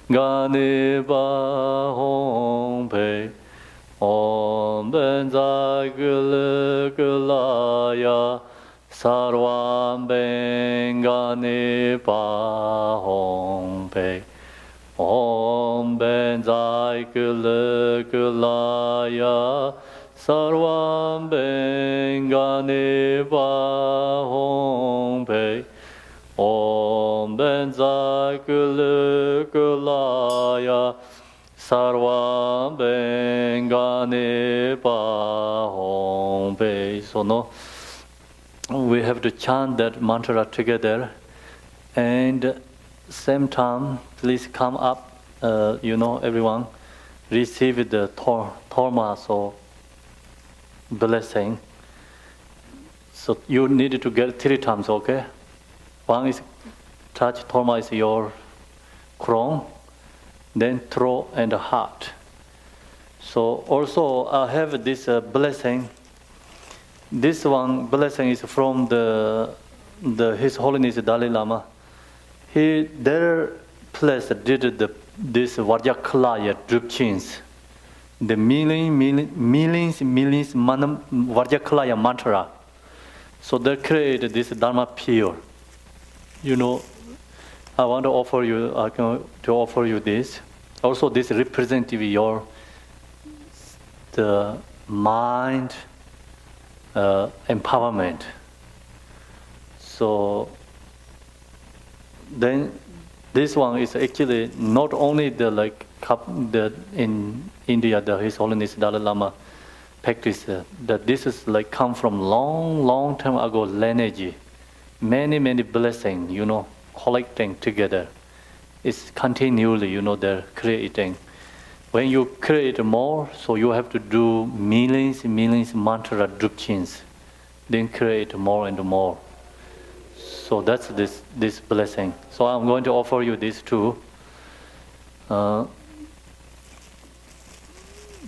Gane Pa Hong Pek Om Benza Kulaya Sarvam Bengani Pahong Pe Om Benza Kulaya Sarvam Bengani Pahong Pe Om Benza Kulaya Sarvam Bengani Pahong Pe. So no, we have to chant that mantra together, and same time, please come up. Everyone receive the Dharma, so blessing. So you need to get 3 times, okay? One is touch Dharma is your crown. Then throat and heart. So also I have this blessing. This one blessing is from His Holiness Dalai Lama. Their place did this Vajrakilaya drip chains. The millions Vajrakilaya mantra. So they created this Dharma pure. I want to offer you this. Also, this represents the mind empowerment. So then, this one is actually not only in India, His Holiness Dalai Lama practice that this is come from long time ago lineage. Many blessings, collecting together. It's continually, they're creating. When you create more, so you have to do millions mantra drupchins, then create more and more. So that's this blessing. So I'm going to offer you this too.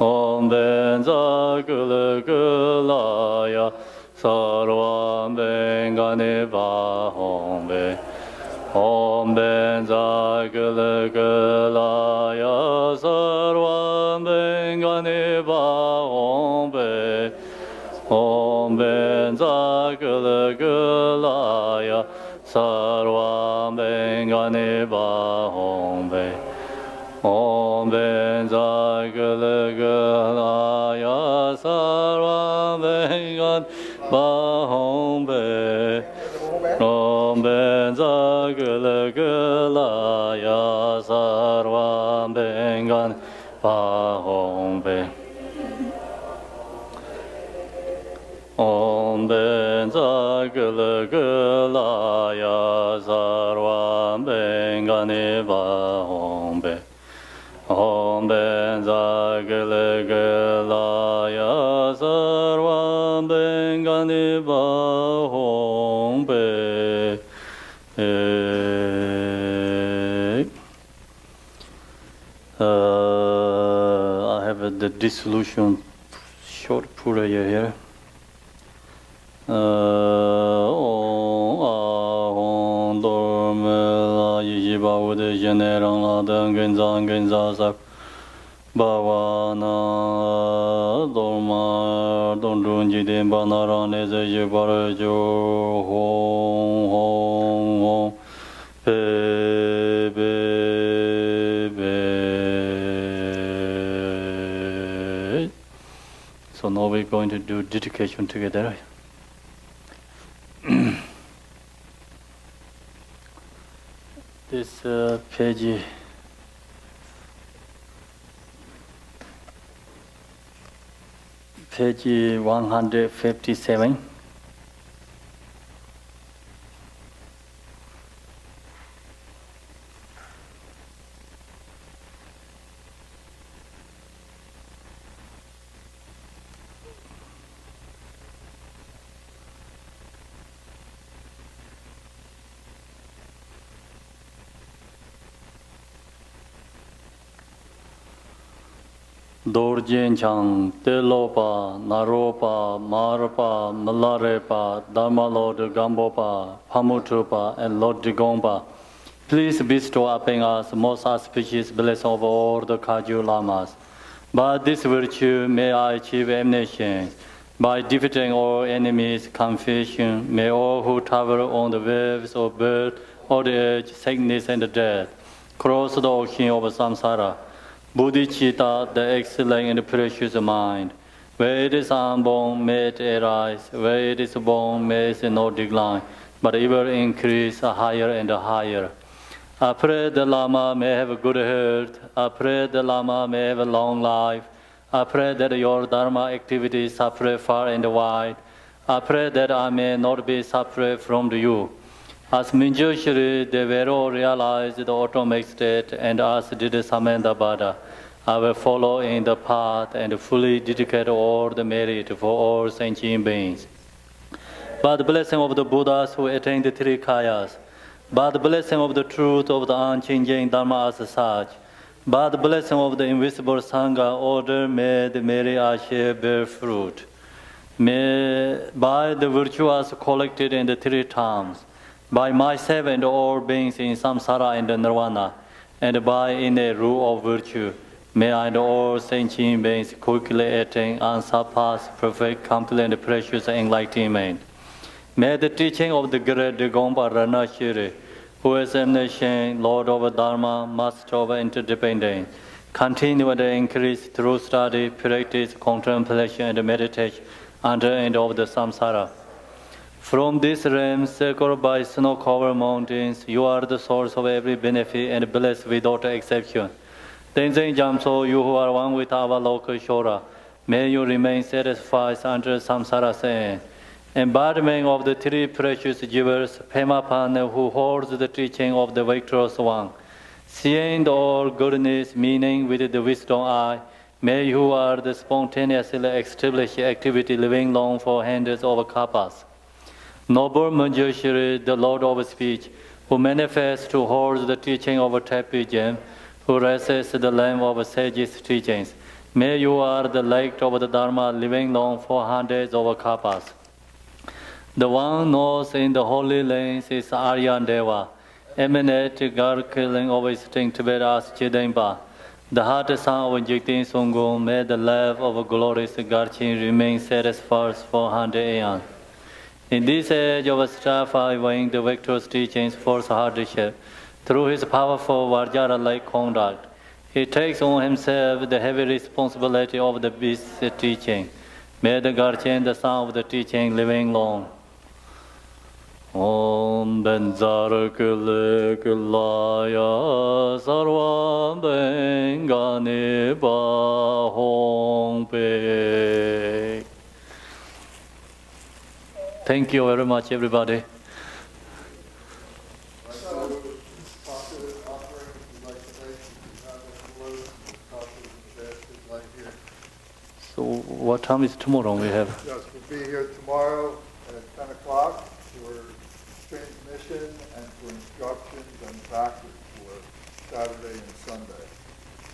Om Benza Gula Gulaya Sarvam Benganiva Om Be Om Benza Gula Gulaya Sarvam Benganiva Om Be Om Benza Gula Gulaya Sarvam Benganiva Om Be Om Benza Gula Gulaya Sarvam Benganiva Om Be Om Benza Gula Gulaya Sarvam Benganiva Om Be Om Benza Gula Gulaya Sarvam Benganiva Om Be Om Benza Gula Gulaya Sarvam Benganiva Om Be I have the dissolution short prayer here. Om Dorme Yiba Ude General Ladan Genza Genza Sak Bhavana Dorma Dondun Jidin Banaran Eze Jibarajo Hong Hong Hong Be Be Be. So now we're going to do dedication together. This page 157. Dorjen Chang, Telopa, Naropa, Marapa, Malarepa, Dharma Lord Gambopa, Pamutupa, and Lord Digompa, please bestow upon us most auspicious blessing of all the Kaju Lamas. By this virtue may I achieve omniscience. By defeating all enemies, confusion, may all who travel on the waves of birth, old age, sickness, and death cross the ocean of samsara. Bodhicitta, the excellent and precious mind. Where it is unborn, may it arise. Where it is born, may it not decline, but ever increase higher and higher. I pray the Lama may have a good health. I pray the Lama may have a long life. I pray that your Dharma activities spread far and wide. I pray that I may not be separate from you. As Minjushri, they were all realized the automatic state, and as did Samandabhada, I will follow in the path and fully dedicate all the merit for all sentient beings. By the blessing of the Buddhas who attained the three kayas, by the blessing of the truth of the unchanging Dharma as such, by the blessing of the invisible Sangha, order may the merry ashe bear fruit. May, by the virtuous collected in the three terms, by myself and all beings in samsara and nirvana, and by innate rule of virtue, may I and all sentient beings quickly attain unsurpassed, perfect, complete, and precious enlightenment. May the teaching of the great Digompa Ranashiri, who is omniscient, Lord of Dharma, Master of interdependence, continue to increase through study, practice, contemplation, and meditation under the end of the samsara. From this realm, circled by snow-covered mountains, you are the source of every benefit and blessed without exception. Tenzin Jamso, you who are one with our local Shora, may you remain satisfied under samsara sand. Embodiment of the three precious jewels, Pemapan, who holds the teaching of the victorious one. Seeing all goodness, meaning with the wisdom eye, may you who are the spontaneously established activity living long for hundreds of kalpas. Noble Manjushri, the Lord of Speech, who manifests to hold the teaching of Tapi Gem, who resists the lamp of sages' teachings, May you are the light of the Dharma living long for hundreds of kalpas. The one knows in the holy lanes is Aryan Deva, eminent God killing of visiting Tibet as Chidemba. The heart son of Jigtin Songo, may the love of glorious Garchin remain satisfied for 100 aeons. In this age of striving, the victor's teachings force hardship. Through his powerful Vajra-like conduct, he takes on himself the heavy responsibility of the beast's teaching. May the Garchin, the son of the teaching, living long. Om Vajrakilaya sarvam bengani bahong pe. Thank you very much, everybody. So, what time is tomorrow we have? Yes, we'll be here tomorrow at 10 o'clock for transmission and for instructions and practice for Saturday and Sunday.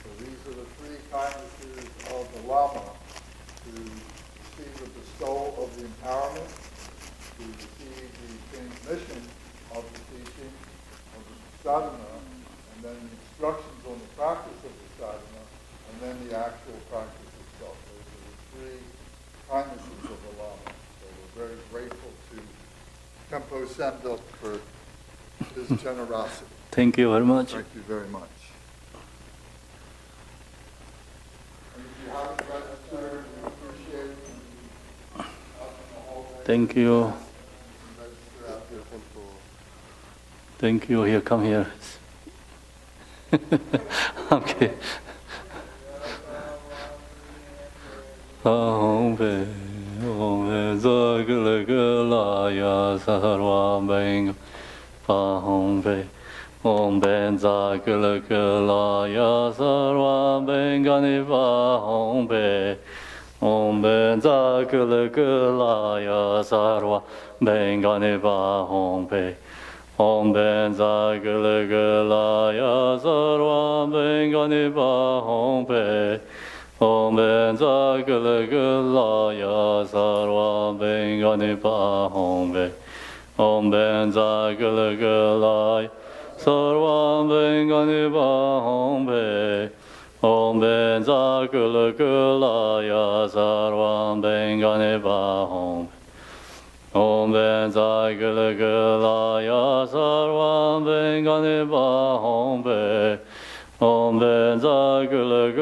So these are the three kindnesses of the Lama: to receive the bestowal of the empowerment, to receive the transmission of the teaching of the sadhana, and then the instructions on the practice of the sadhana, and then the actual practice itself. Those are the three kindnesses of the Lama. So we're very grateful to Khenpo Samdup for his generosity. Thank you very much. Thank you very much. And if you haven't registered, we appreciate you out in the hallway. Thank you. Register out here for Thank you. Here, come here. Okay. Om Vajrakilaya sarvam bengani bahong pe. Om Vajrakilaya sarvam bengani bahong pe. Om Vajrakilaya sarvam bengani bahong pe. Om Vajrakilaya sarvam bengani bahong pe. Om Vajrakilaya sarvam bengani bahong pe. Om Vajrakilaya sarvam bengani bahong pe. Om Vajrakilaya sarvam bengani bahong pe. Om Vajrakilaya sarvam bengani bahong pe. Om Vajrakilaya